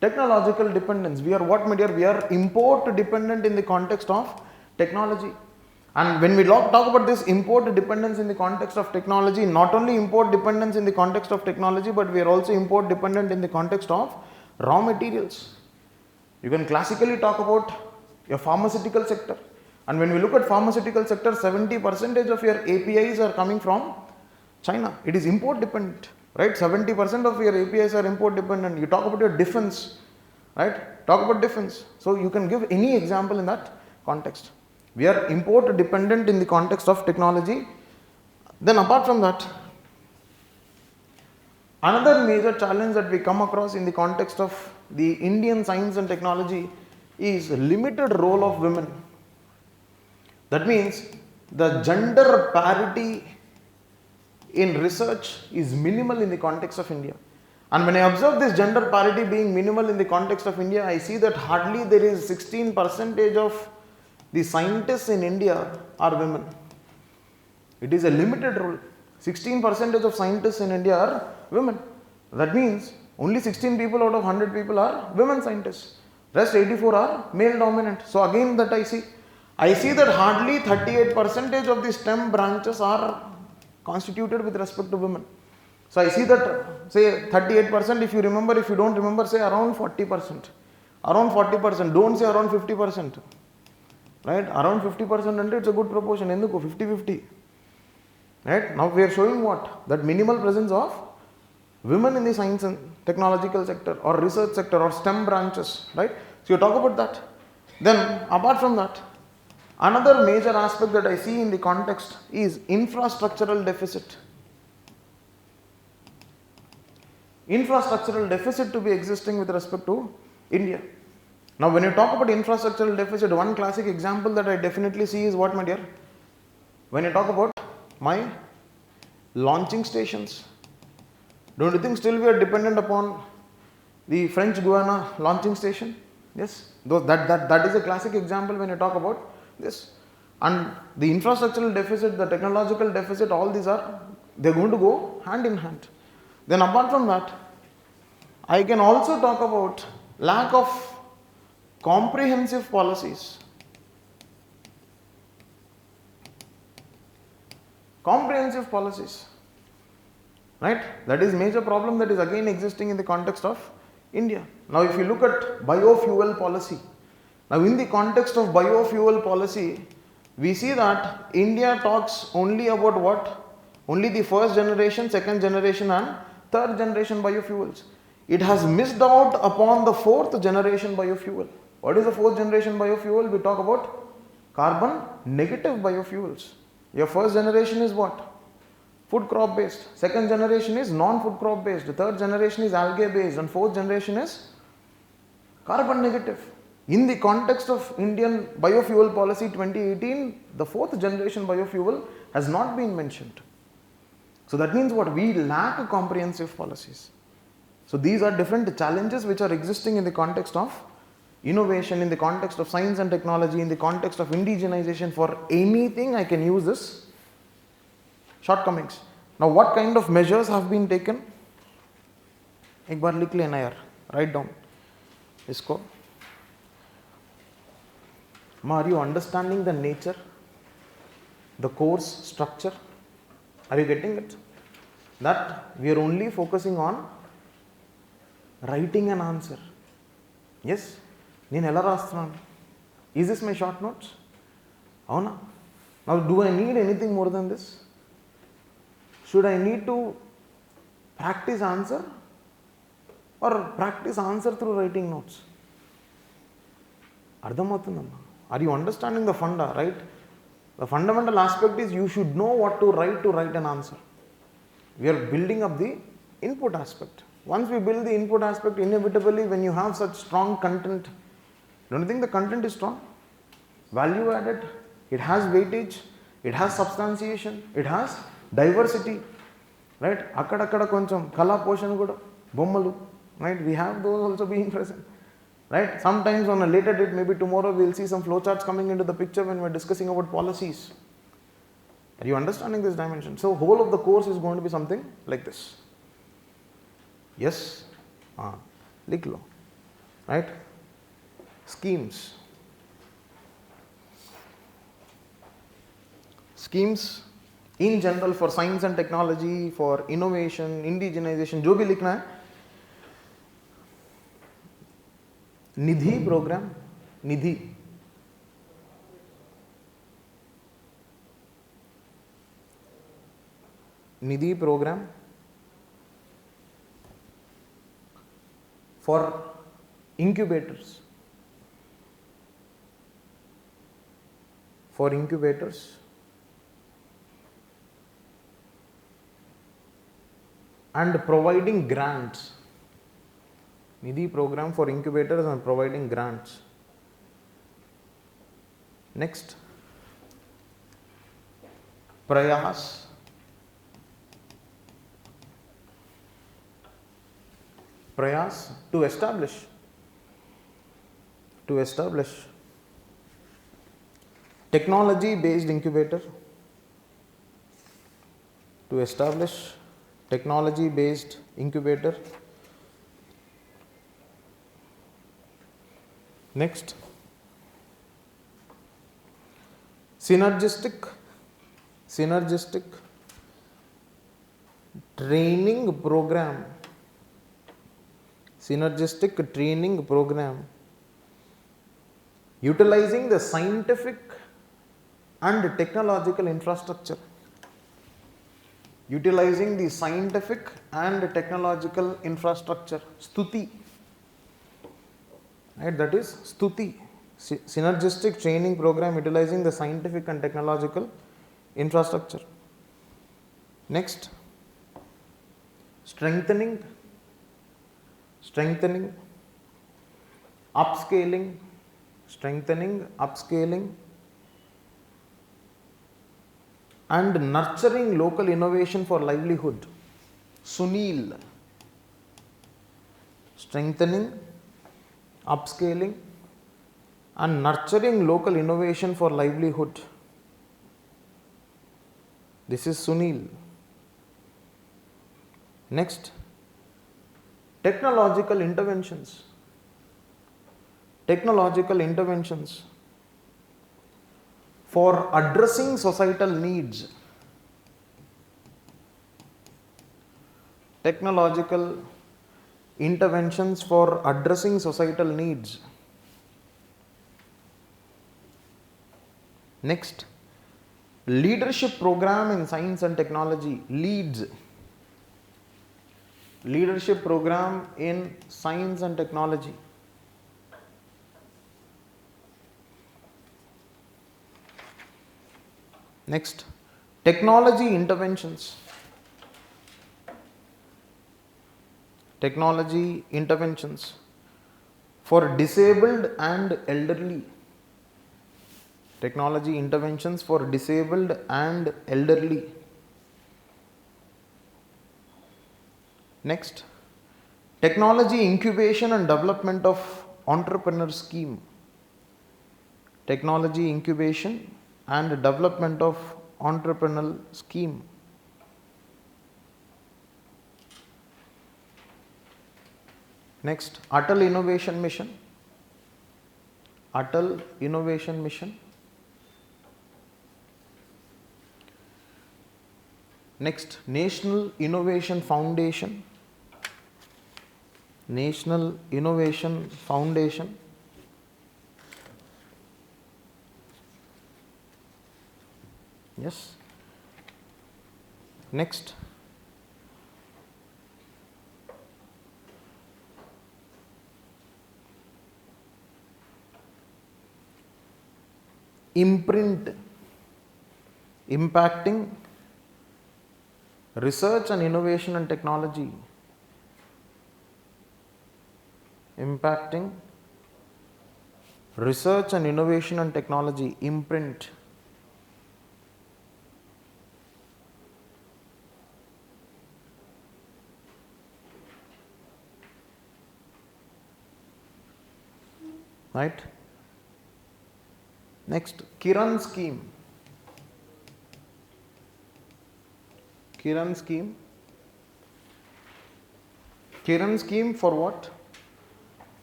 Technological dependence. We are what, my dear? We are import dependent in the context of technology. And when we talk about this import dependence in the context of technology, not only import dependence in the context of technology, but we are also import dependent in the context of raw materials. You can classically talk about your pharmaceutical sector. And when we look at pharmaceutical sector, 70% of your APIs are coming from China. It is import dependent, right? 70% of your APIs are import dependent. You talk about your defense, right? Talk about defense. So you can give any example in that context. We are import dependent in the context of technology. Then apart from that, another major challenge that we come across in the context of the Indian science and technology is limited role of women. That means the gender parity in research is minimal in the context of India. And when I observe this gender parity being minimal in the context of India, I see that hardly there is 16% of the scientists in India are women. It is a limited role. 16% of scientists in India are women. That means only 16 people out of 100 people are women scientists. Rest 84 are male dominant. So again that I see that hardly 38% of the STEM branches are constituted with respect to women. So I see that, say 38%, if you remember, if you don't remember, say around 40%. Around 40%, don't say around 50%. Right? Around 50% and it's a good proportion. Enduko 50-50. Right? Now we are showing what? That minimal presence of women in the science and technological sector or research sector or STEM branches. Right? So you talk about that. Then apart from that, another major aspect that I see in the context is infrastructural deficit. Infrastructural deficit to be existing with respect to India. Now when you talk about infrastructural deficit, one classic example that I definitely see is what, my dear? When you talk about my launching stations. Don't you think still we are dependent upon the French Guiana launching station? Yes, that is a classic example when you talk about this. And the infrastructural deficit, the technological deficit, all these are, they are going to go hand in hand. Then apart from that, I can also talk about lack of comprehensive policies. Comprehensive policies. Right? That is major problem that is again existing in the context of India. Now if you look at biofuel policy, now in the context of biofuel policy, we see that India talks only about what? Only the first generation, second generation and third generation biofuels. It has missed out upon the fourth generation biofuel. What is the fourth generation biofuel? We talk about carbon negative biofuels. Your first generation is what? Food crop based. Second generation is non-food crop based. The third generation is algae based. And fourth generation is carbon negative. In the context of Indian biofuel policy 2018, the fourth generation biofuel has not been mentioned. So that means what? We lack comprehensive policies. So these are different challenges which are existing in the context of innovation, in the context of science and technology, in the context of indigenization. For anything I can use this shortcomings. Now what kind of measures have been taken? एक बार लिख लेना यार, write down इसको. Are you understanding the nature, the course structure? Are you getting it? That we are only focusing on writing an answer. Yes? నేను ఎలా రాస్తున్నాను? Is this my short notes? అవునా? Now do I need anything more than this? Should I need to practice answer or practice answer through writing notes? అర్థమవుతుందమ్మా? Are you understanding the funda, right? The fundamental aspect is you should know what to write an answer. We are building up the input aspect. Once we build the input aspect, inevitably when you have such strong content, don't you think the content is strong? Value added, it has weightage, it has substantiation, it has diversity. right? Akkadakada koncham kala portion kuda bommalu, right? We have those also being present, right? Sometimes on a later date, maybe tomorrow, we will see some flowcharts coming into the picture when we are discussing about policies. Are you understanding this dimension? So whole of the course is going to be something like this. Yes, likh lo, right? Schemes. Schemes in general for science and technology, for innovation, indigenization, जो भी लिखना है. Nidhi program, Nidhi, Nidhi program for incubators, for incubators, and providing grants. Nidhi program for incubators and providing grants. Next, Prayas. Prayas to establish. Technology based incubator. To establish technology based incubator. Next, synergistic training program. Synergistic training program utilizing the scientific and technological infrastructure. Utilizing the scientific and technological infrastructure. Stuti. Right, that is Stuti. Synergistic training program utilizing the scientific and technological infrastructure. Next, strengthening, upscaling, and nurturing local innovation for livelihood. Sunil. Strengthening, upscaling, and nurturing local innovation for livelihood. This is Sunil. Next, technological interventions. For addressing societal needs. Technological interventions for addressing societal needs. Next, leadership program in science and technology. Leads. Leadership program in science and technology. Next, technology interventions. For disabled and elderly. Technology interventions for disabled and elderly. Next, technology incubation and development of entrepreneur scheme. Technology incubation and development of entrepreneurial scheme. Next, Atal Innovation Mission. Next, National Innovation Foundation. Yes. Next, imprint, impacting research and innovation and technology. Impacting research and innovation and technology. Imprint. right? Next, Kiran scheme. Kiran scheme. Kiran scheme for what?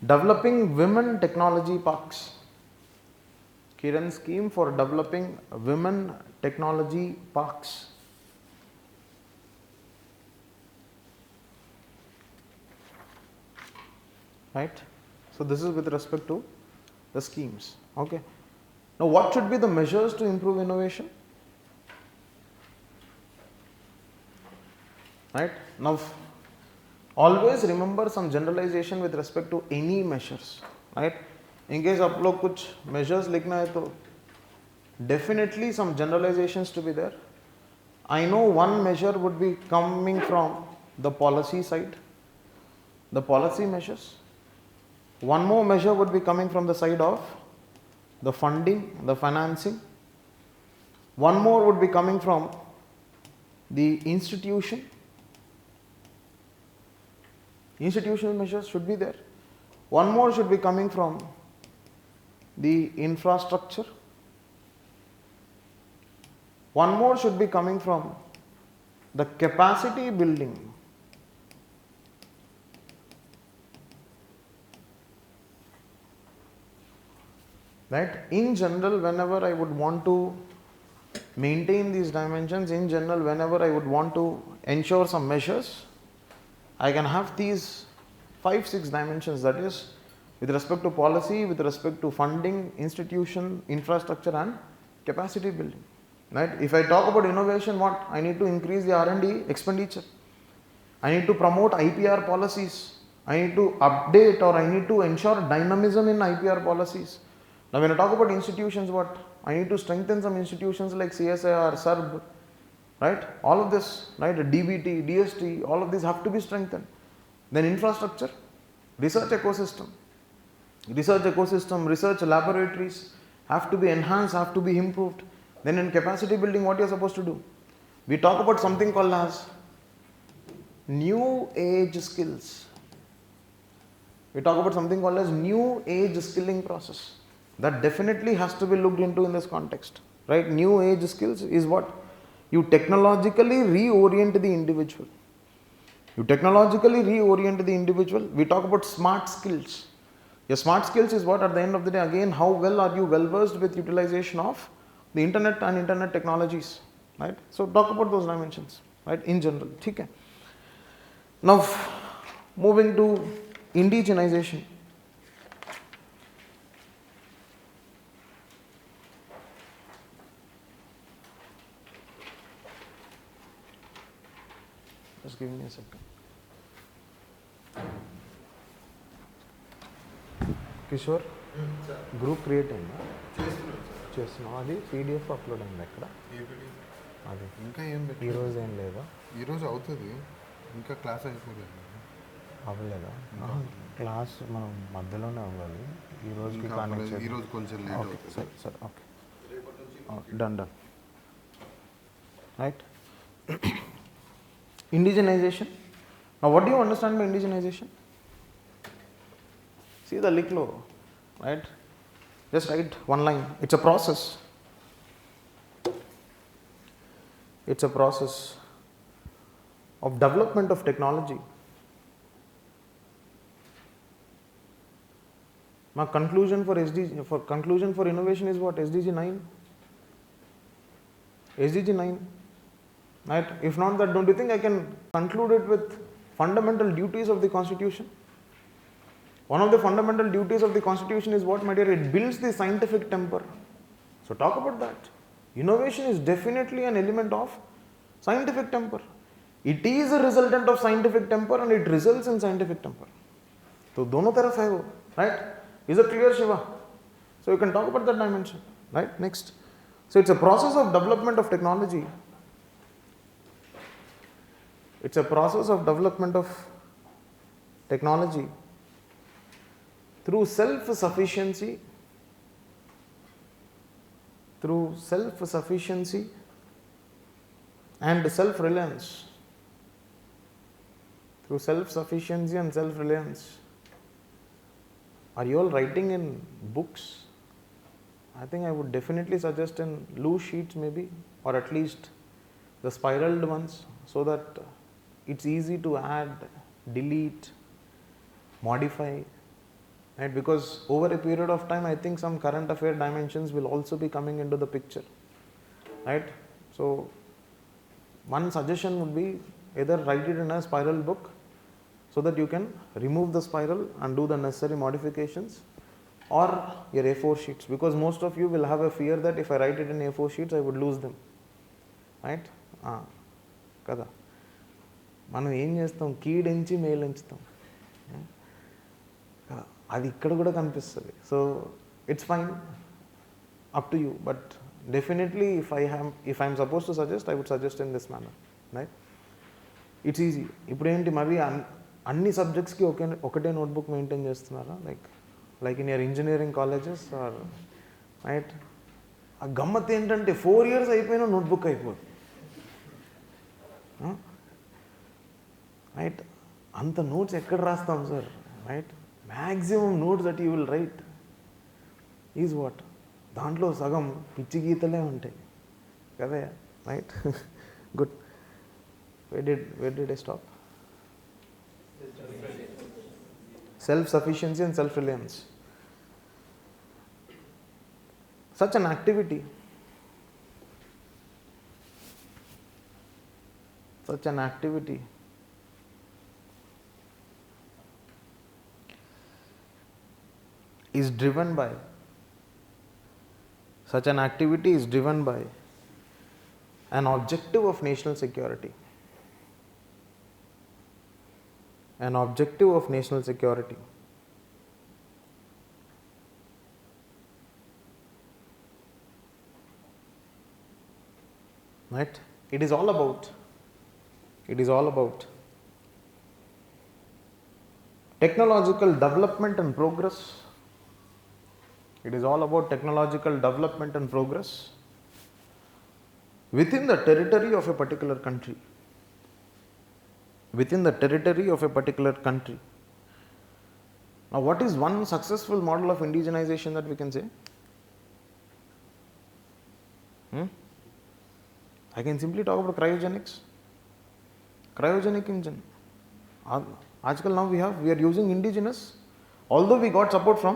Developing women technology parks. Kiran scheme for developing women technology parks. Right? So this is with respect to the schemes. Okay. Now what should be the measures to improve innovation? Right? Now always remember some generalization with respect to any measures. Right? In case आप लोग कुछ measures लिखना है तो definitely some generalizations to be there. I know one measure would be coming from the policy side, the policy measures. One more measure would be coming from the side of the funding, the financing. One more would be coming from the institution. Institutional measures should be there. One more should be coming from the infrastructure. One more should be coming from the capacity building. Right? In general, whenever I would want to maintain these dimensions, in general, whenever I would want to ensure some measures, I can have these 5-6 dimensions, that is with respect to policy, with respect to funding, institution, infrastructure and capacity building. Right? If I talk about innovation, what? I need to increase the R&D expenditure. I need to promote IPR policies. I need to update or I need to ensure dynamism in IPR policies. Now when I talk about institutions, what? I need to strengthen some institutions like CSIR, SERB, right? All of this, right? DBT, DST, all of these have to be strengthened. Then infrastructure, research ecosystem, research laboratories have to be enhanced, have to be improved. Then in capacity building, what you are supposed to do? We talk about something called as new age skills. We talk about something called as new age skilling process. That definitely has to be looked into in this context. Right? New age skills is what? You technologically reorient the individual. You technologically reorient the individual. We talk about smart skills. Your smart skills is what? At the end of the day, again, how well are you well versed with utilization of the internet and internet technologies, right? So talk about those dimensions, right, in general. Okay. Now moving to indigenization. Just give me a second. Kishore, group create చేస్తున్నాం అది PDF upload అయింది ఎక్కడ అది ఇంకా ఏం ఈరోజు ఏం లేదా ఈరోజు అవుతుంది ఇంకా క్లాస్ అయిపోలేదు అవ్వలేదా క్లాస్ మనం మధ్యలోనే అవ్వాలి ఈరోజుకి ఈరోజు కొంచెం లేట్ అవుతుంది సరే సరే okay done done right indigenization. Now what do you understand by indigenization? See the link below, right? Just write one line. It's a process. It's a process of development of technology. My conclusion for innovation is what? SDG 9. SDG 9. Right? If not that, don't you think I can conclude it with fundamental duties of the Constitution? One of the fundamental duties of the Constitution is what, my dear? It builds the scientific temper. So talk about that. Innovation is definitely an element of scientific temper. It is a resultant of scientific temper and it results in scientific temper. So dono taraf hai wo, right? Is it clear, Shiva? So you can talk about that dimension, right? Next. So it's a process of development of technology. It's a process of development of technology through self-sufficiency, and self-reliance. Through self-sufficiency and self-reliance. Are you all writing in books? I think I would definitely suggest in loose sheets maybe, or at least the spiraled ones, so that it's easy to add, delete, modify, right? Because over a period of time, I think some current affair dimensions will also be coming into the picture, right? So one suggestion would be either write it in a spiral book so that you can remove the spiral and do the necessary modifications, or your A4 sheets, because most of you will have a fear that if I write it in A4 sheets I would lose them, right? Kada మనం ఏం చేస్తాం, కీడెంచి మేలెంచుతాం, అది ఇక్కడ కూడా కనిపిస్తుంది. So it's fine, up to you, but definitely if I'm suppose to suggest, I would suggest in this manner, right? It's easy. ఇప్పుడు ఏంటి మరి అన్ని సబ్జెక్ట్స్కి ఒకటే నోట్బుక్ మెయింటైన్ చేస్తున్నారా, like in your engineering colleges are, right? ఆ గమ్మత్ ఏంటంటే 4 years అయిపోయినా నోట్బుక్ అయిపోదు, రైట్? అంత నోట్స్ ఎక్కడ రాస్తాం sir, right? Maximum notes that you will write is what, దాంట్లో సగం పిచ్చి గీతలే ఉంటాయి కదా, right? Good. Where did I stop? Self-sufficiency and self-reliance. Such an activity is driven by an objective of national security. Right? It is all about technological development and progress. It is all about technological development and progress within the territory of a particular country. Now, what is one successful model of indigenization that we can say? I can simply talk about cryogenic engine. આજકાલ now we are using indigenous, although we got support from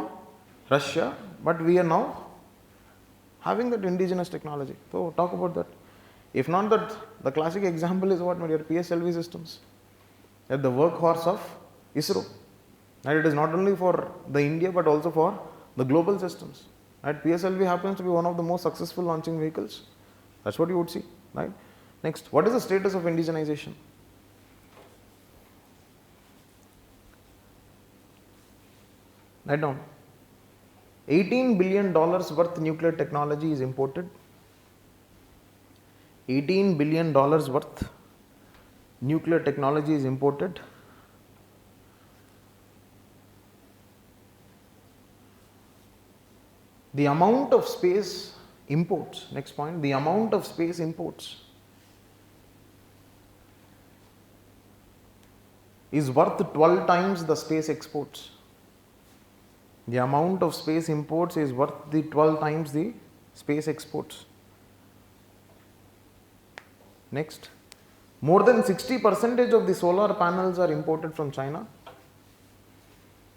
Russia, but we are now having that indigenous technology. So talk about that. If not that, the classic example is what, my dear, PSLV systems, at the workhorse of ISRO. And it is not only for the India but also for the global systems. Right? PSLV happens to be one of the most successful launching vehicles. That's what you would see. Right? Next, what is the status of indigenization? Write down. $18 billion worth nuclear technology is imported. $18 billion worth nuclear technology is imported. The amount of space imports, next point, the amount of space imports is worth 12 times the space exports. The amount of space imports is worth the 12 times the space exports. Next, more than 60% of the solar panels are imported from China.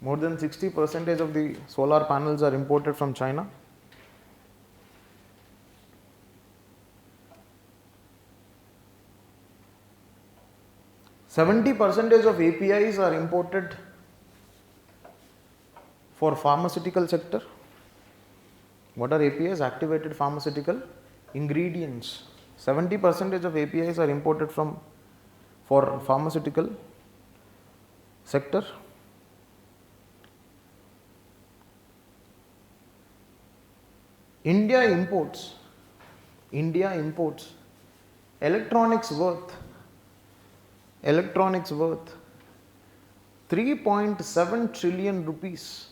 More than 60% of the solar panels are imported from China. %70 of APIs are imported for pharmaceutical sector. What are APIs? Activated pharmaceutical ingredients. 70% of APIs are imported for pharmaceutical sector. India imports electronics worth 3.7 trillion rupees.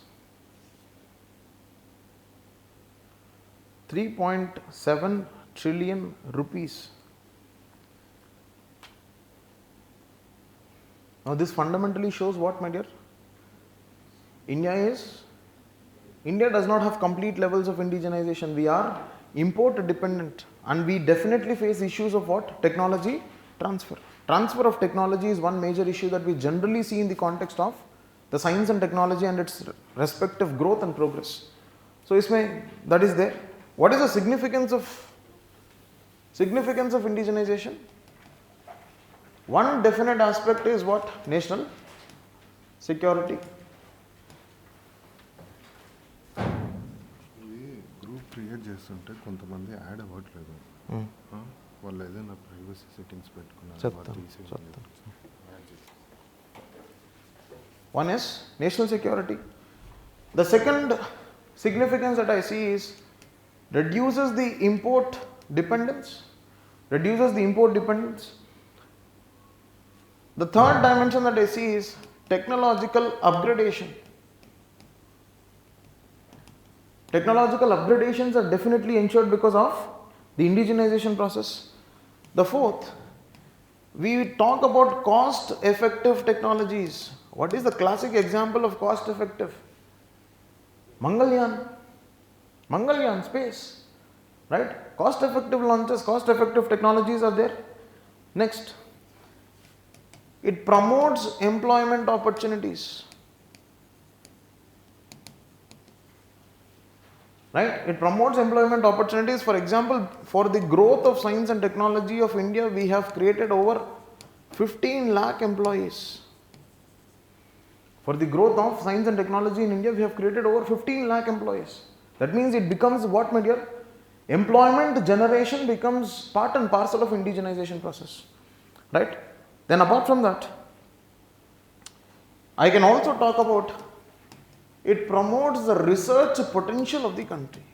3.7 trillion rupees. Now this fundamentally shows what, my dear? India is India does not have complete levels of indigenization. We are import dependent, and we definitely face issues of what? Technology transfer. Transfer of technology is one major issue that we generally see in the context of the science and technology and its respective growth and progress. So that is there. What is the significance of indigenization? One definite aspect is what? National security. Group create చేస్తుంటే కొంతమంది add అవ్వట్లేదు. వాళ్ళు ఏదైనా privacy settings పెట్టుకున్నారు. One is national security. The second significance that I see is reduces the import dependence. The third dimension that I see is technological upgradation. Technological upgradations are definitely ensured because of the indigenization process. The fourth, we talk about cost effective technologies. What is the classic example of cost effective? Mangalyaan space, right? Cost effective launches, cost effective technologies are there. Next, it promotes employment opportunities, right? It promotes employment opportunities. For example, for the growth of science and technology of India, we have created over 15 lakh employees. For the growth of science and technology in India, we have created over 15 lakh employees. That means it becomes what, my dear? Employment generation becomes part and parcel of indigenization process, right? Then apart from that, I can also talk about it promotes the research potential of the country.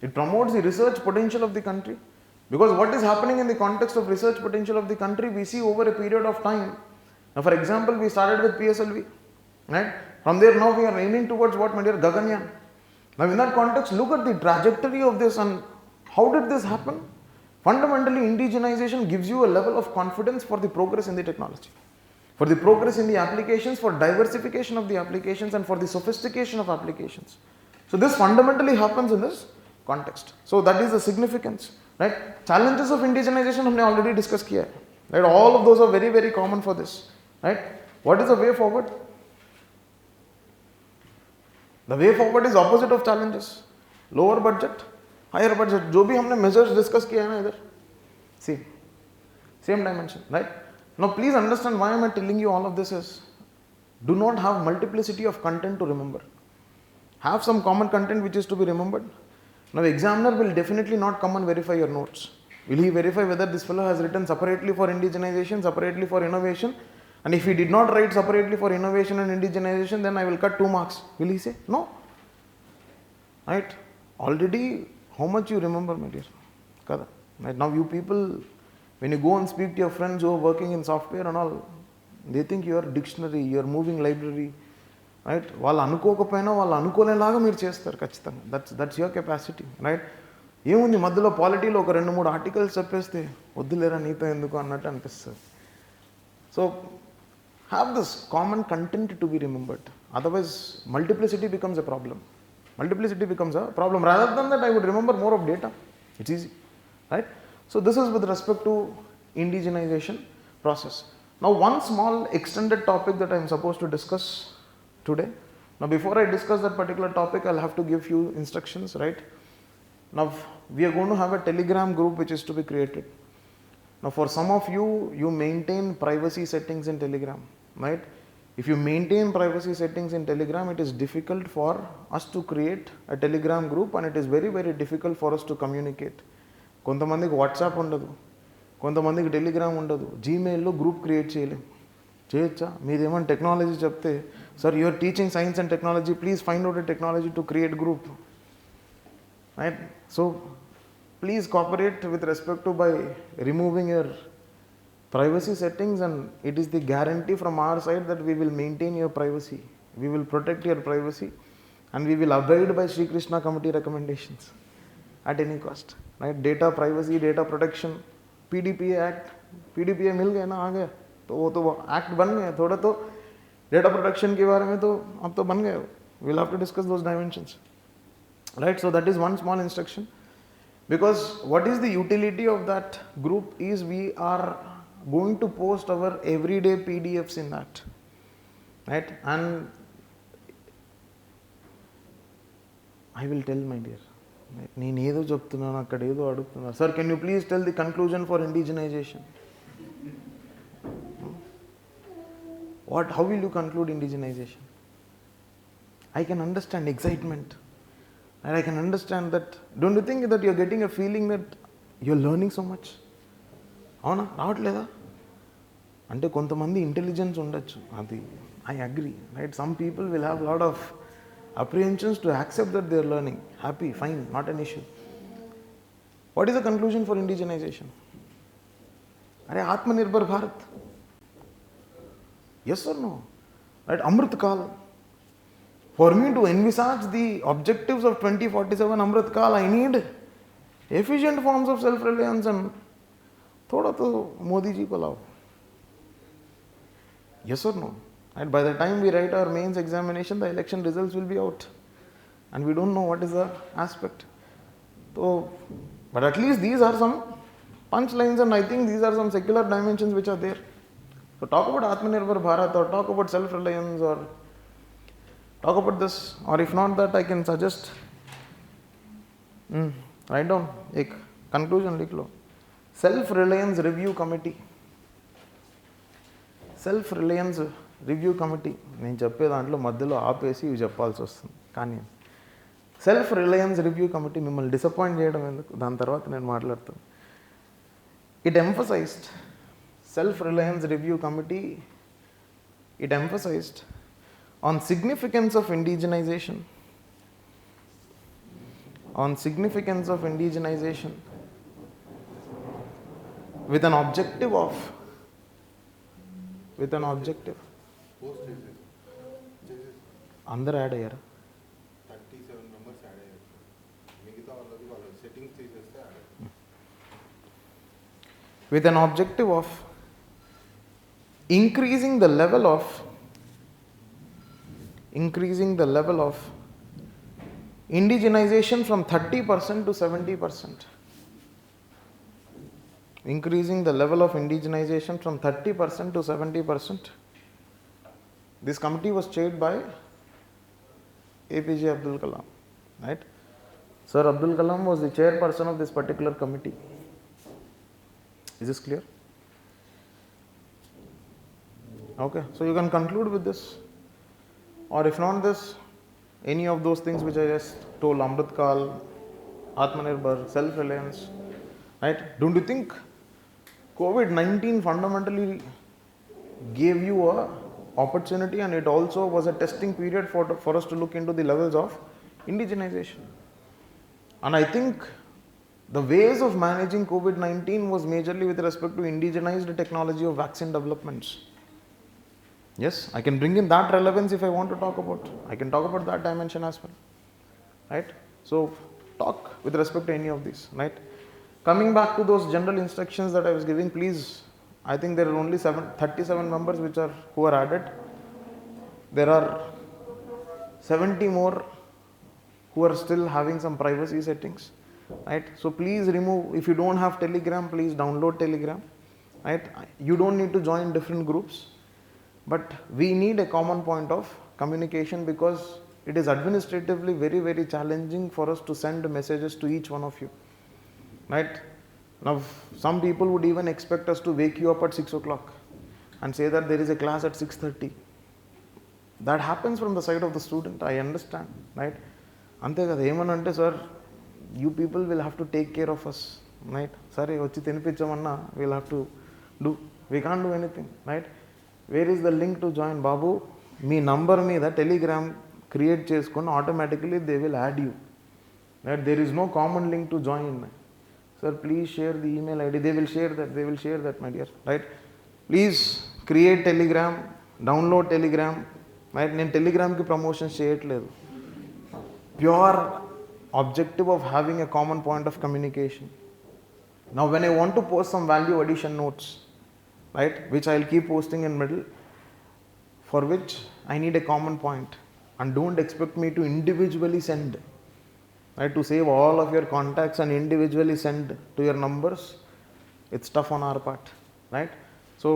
It promotes the research potential of the country, because what is happening in the context of research potential of the country, we see over a period of time. Now, for example, we started with PSLV, right? From there, now we are aiming towards what, my dear? Gaganyaan. Now, in that context, look at the trajectory of this and how did this happen? Fundamentally, indigenization gives you a level of confidence for the progress in the technology, for the progress in the applications, for diversification of the applications, and for the sophistication of applications. So, this fundamentally happens in this context. So, that is the significance, right? Challenges of indigenization we have already discussed here, right? All of those are very, very common for this, right? What is the way forward? The way forward is opposite of challenges. Lower budget, higher budget. जो भी हमने measures discuss किया है ना इधर, same dimension, right? Now please understand why am I telling you all of this is, do not have multiplicity of content to remember. Have some common content which is to be remembered. Now examiner will definitely not come and verify your notes. Will he verify whether this fellow has written separately for indigenization, separately for innovation? And if he did not write separately for innovation and indigenization, then I will cut 2 marks. Will he say? No. Right? Already, how much you remember, my dear? Right? Now you people, when you go and speak to your friends who are working in software and all, they think you are dictionary, you are moving library. Right? వాళ్ళు అనుకోకపోయినా వాళ్ళు అనుకోలేలాగా మీరు చేస్తారు ఖచ్చితంగా. That's your capacity, right? ఏముంది మధ్యలో పాలిటీలో ఒక 2-3 articles చెప్పేస్తే వద్దులేరా నీతో ఎందుకు అన్నట్టు అనిపిస్తుంది. So have this common content to be remembered. Otherwise, multiplicity becomes a problem. Rather than that, I would remember more of data. It's easy, right? So this is with respect to indigenization process. Now, one small extended topic that I am supposed to discuss today. Now, before I discuss that particular topic, I'll have to give few instructions, right? Now, we are going to have a Telegram group which is to be created. Now, for some of you, you maintain privacy settings in Telegram, right? If you maintain privacy settings in Telegram, it is difficult for us to create a Telegram group, and it is very, very difficult for us to communicate. కొంతమందికి WhatsApp ఉండదు, కొంతమందికి Telegram ఉండదు, జీమెయిల్లో group create చేయొచ్చా? మీరేమన్నా technology చెప్తే, sir you're teaching science and technology, please find out a technology to create group, right? So please cooperate with respect to by removing your privacy settings, and it is the guarantee from our side that we will maintain your privacy, we will protect your privacy, and we will abide by Sri Krishna committee recommendations at any cost, right? Data privacy, data protection, PDPA Act, PDPA मिल गया ना, आ गया तो वो तो act बन गया, थोड़ा तो Data protection के बारे में तो अब तो बन गए हो. We'll have to discuss those dimensions. Right, so that is one small instruction. Because what is the utility of that group is we are going to post our everyday PDFs in that. Right, and I will tell my dear. నేను ఏదో చెప్తున్నాను అక్కడ ఏదో అడుగుతున్నాను. Sir, can you please tell the conclusion for indigenization? How will you conclude indigenization? I can understand excitement. And I can understand that. Don't you think that you're getting a feeling that you're learning so much? అవునా రావట్లేదా అంటే కొంతమంది intelligence ఉండొచ్చు అది I agree, right? Some people will have a lot of apprehensions to accept that they're learning. Happy, fine, not an issue. What is the conclusion for indigenization? Are Atmanirbhar Bharat? Yes or no? Right? Amrit Kal. For me to envisage the objectives of 2047 Amrit Kal, I need efficient forms of self-reliance and thoda to Modi ji ko lao. Yes or no? And by the time we write our mains examination, the election results will be out. And we don't know what is the aspect. So, but at least these are some punchlines, and I think these are some secular dimensions which are there. So talk about Atmanirbhar Bharat, or talk about self-reliance, or talk about this, or if not that, I can suggest, write down, a conclusion likh lo. Self-reliance review committee. Self-reliance review committee నేను చెప్పే దాంట్లో మధ్యలో ఆపేసి ఇవి చెప్పాల్సి వస్తుంది కానీ self Reliance review committee మిమ్మల్ని డిసప్పాయింట్ చేయడం ఎందుకు దాని తర్వాత నేను మాట్లాడతాను it emphasised self Reliance review committee it emphasised on significance of indigenisation with an objective అందరు యాడ్ అయ్యారు 37 మెంబర్స్ యాడ్ అయ్యారు మిగతా వాళ్ళది వాళ్ళ సెట్టింగ్స్ తీసేస్తే with an objective of increasing the level of indigenization from 30% to 70%. Increasing the level of indigenization from 30% to 70%. This committee was chaired by APJ Abdul Kalam, right? Sir Abdul Kalam was the chairperson of this particular committee. Is this clear? Okay, so you can conclude with this, or if not this, any of those things which I just told, Amrit Kal, Atmanirbhar, self-reliance, right? Don't you think COVID-19 fundamentally gave you a opportunity, and it also was a testing period for us to look into the levels of indigenization? And I think the ways of managing COVID-19 was majorly with respect to indigenized technology of vaccine developments. Yes, I can bring in that relevance if I want to talk about. I can talk about that dimension as well, right? So talk with respect to any of these, right? Coming back to those general instructions that I was giving, please, I think there are only 37 members who are added. There are 70 more who are still having some privacy settings, right? So please remove, if you don't have Telegram, please download Telegram, right? You don't need to join different groups, but we need a common point of communication because it is administratively very, very challenging for us to send messages to each one of you, right? Now, some people would even expect us to wake you up at 6 o'clock and say that there is a class at 6:30. That happens from the side of the student, I understand, right? Ante kada emanante sir, you people will have to take care of us, right? Sorry, vachi tinipichamanna, we'll have to do. We can't do anything, right? Where is the link to join? Babu, me number మీద Telegram create చేసుకొని automatically they will add you, right? There is no common link to join. Sir, please share the email ID. They will share that, my dear, right? Please create Telegram, download Telegram, right? నేను టెలిగ్రామ్కి promotions చేయట్లేదు. Pure objective of having a common point of communication. Now, when I want to post some value addition notes, right, which I'll keep posting in middle, for which I need a common point, and don't expect me to individually send, right? To save all of your contacts and individually send to your numbers, it's tough on our part, right? So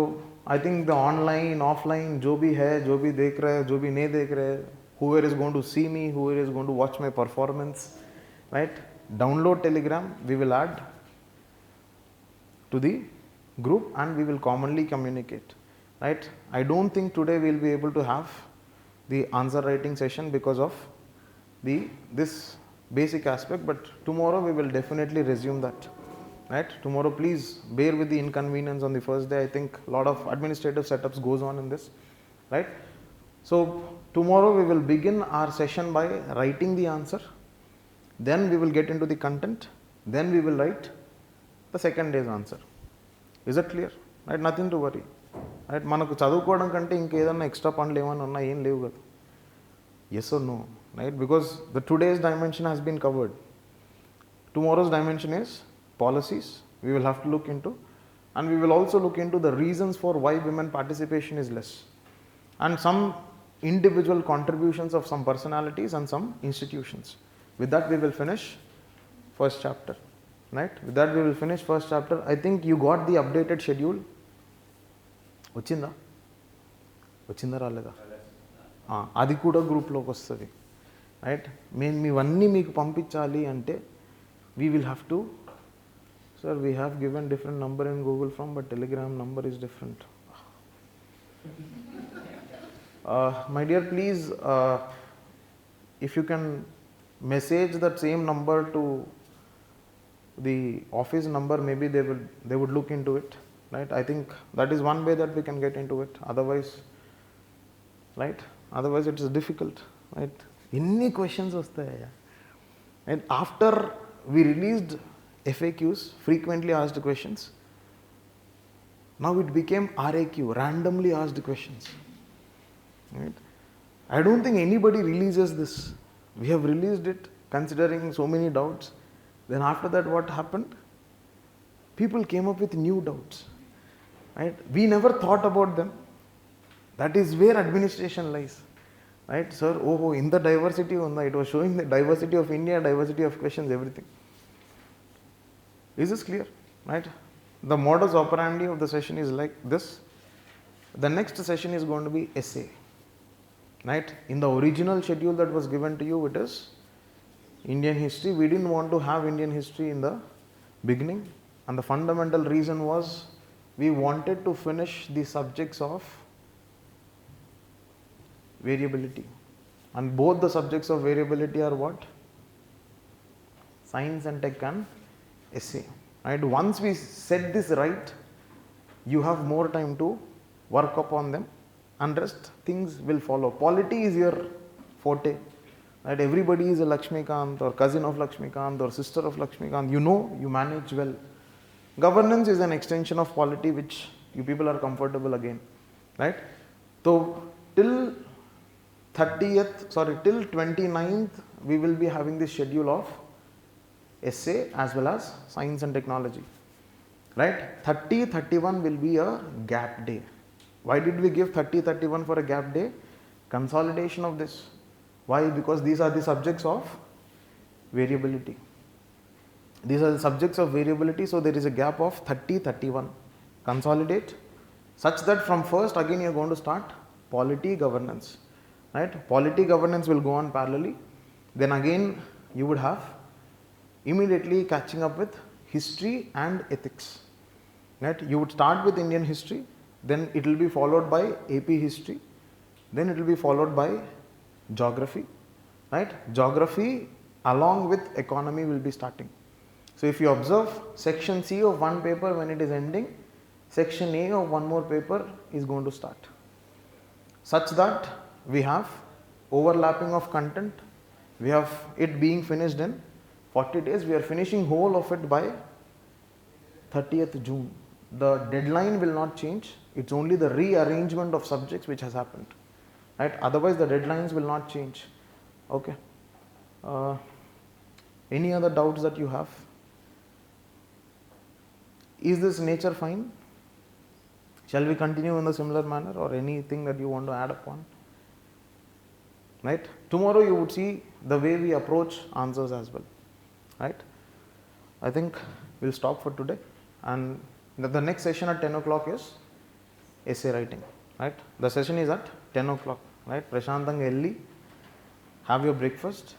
I think the online, offline, जो भी है, जो भी देख रहा है, जो भी नहीं देख रहा है, whoever is going to see me, whoever is going to watch my performance, right? Download Telegram, we will add to the group and we will commonly communicate, right? I don't think today we will be able to have the answer writing session because of this basic aspect, but tomorrow we will definitely resume that, right? Tomorrow please bear with the inconvenience on the first day. I think a lot of administrative setups goes on in this, right? So tomorrow we will begin our session by writing the answer, then we will get into the content, then we will write the second day's answer. Is that clear? Right? Nothing to worry. Right? మనకు చదువుకోవడం కంటే ఇంకేదన్నా extra పనులు ఏమైనా ఉన్నా ఏం లేవు కదా. Yes or no? Right? Because the today's dimension has been covered. Tomorrow's dimension is policies. We will have to look into, and we will also look into the reasons for why women participation is less, and some individual contributions of some personalities and some institutions. With that we will finish first chapter. Right? With that we will finish first chapter. I think you got the updated schedule. వచ్చిందా రాలేదా? అది కూడా గ్రూప్లోకి వస్తుంది, right? మేము ఇవన్నీ మీకు పంపించాలి అంటే we will have to, sir we have given different number in Google form but Telegram number is different. My dear, please if you can message that same number to the office number, maybe they would look into it, right? I think that is one way that we can get into it. Otherwise, right? Otherwise it is difficult, right? Inni questions vastaya, and after we released FAQs, frequently asked questions, now it became RAQ, randomly asked questions, right? I don't think anybody releases this. We have released it considering so many doubts. Then after that what happened? People came up with new doubts, right? We never thought about them. That is where administration lies, right? Sir, oh, in the diversity, it was showing the diversity of India, diversity of questions, everything. Is this clear? Right? The modus operandi of the session is like this. The next session is going to be essay. Right? In the original schedule that was given to you, it is Indian history. We didn't want to have Indian history in the beginning, and the fundamental reason was we wanted to finish the subjects of variability, and both the subjects of variability are what? Science and tech and essay. Right? Once we set this right, you have more time to work upon them, and rest things will follow. Polity is your forte, right? Everybody is a Lakshmikant or cousin of Lakshmikant or sister of Lakshmikant. You know, you manage well. Governance is an extension of polity, which you people are comfortable again, right? So till 29th we will be having this schedule of essay as well as science and technology, right? 30, 31 will be a gap day. Why did we give 30, 31 for a gap day? Consolidation of this. Why? Because these are the subjects of variability. These are the subjects of variability, so there is a gap of 30, 31. Consolidate such that from first again you are going to start polity, governance, right? Polity, governance will go on parallelly. Then again you would have immediately catching up with history and ethics, right? You would start with Indian history, then it will be followed by AP history, then it will be followed by geography, right? Geography along with economy will be starting. So if you observe, section C of one paper, when it is ending, section A of one more paper is going to start, such that we have overlapping of content. We have it being finished in 40 days. We are finishing whole of it by 30th June. The deadline will not change. It's only the rearrangement of subjects which has happened, right? Otherwise the deadlines will not change. Okay. Any other doubts that you have? Is this nature fine? Shall we continue in the similar manner or anything that you want to add upon? Right? Tomorrow you would see the way we approach answers as well. Right? I think we'll stop for today, and the next session at 10 o'clock is essay writing. Right? The session is at 10 o'clock. Right? Prashantanga elli, have your breakfast.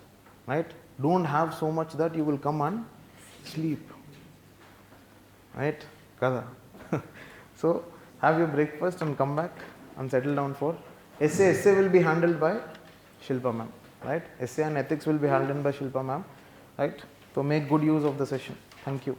Right? Don't have so much that you will come and sleep. Right? Kada. So have your breakfast and come back and settle down for essay. Essay will be handled by Shilpa ma'am. Right? Essay and ethics will be handled by Shilpa ma'am. Right? So make good use of the session. Thank you.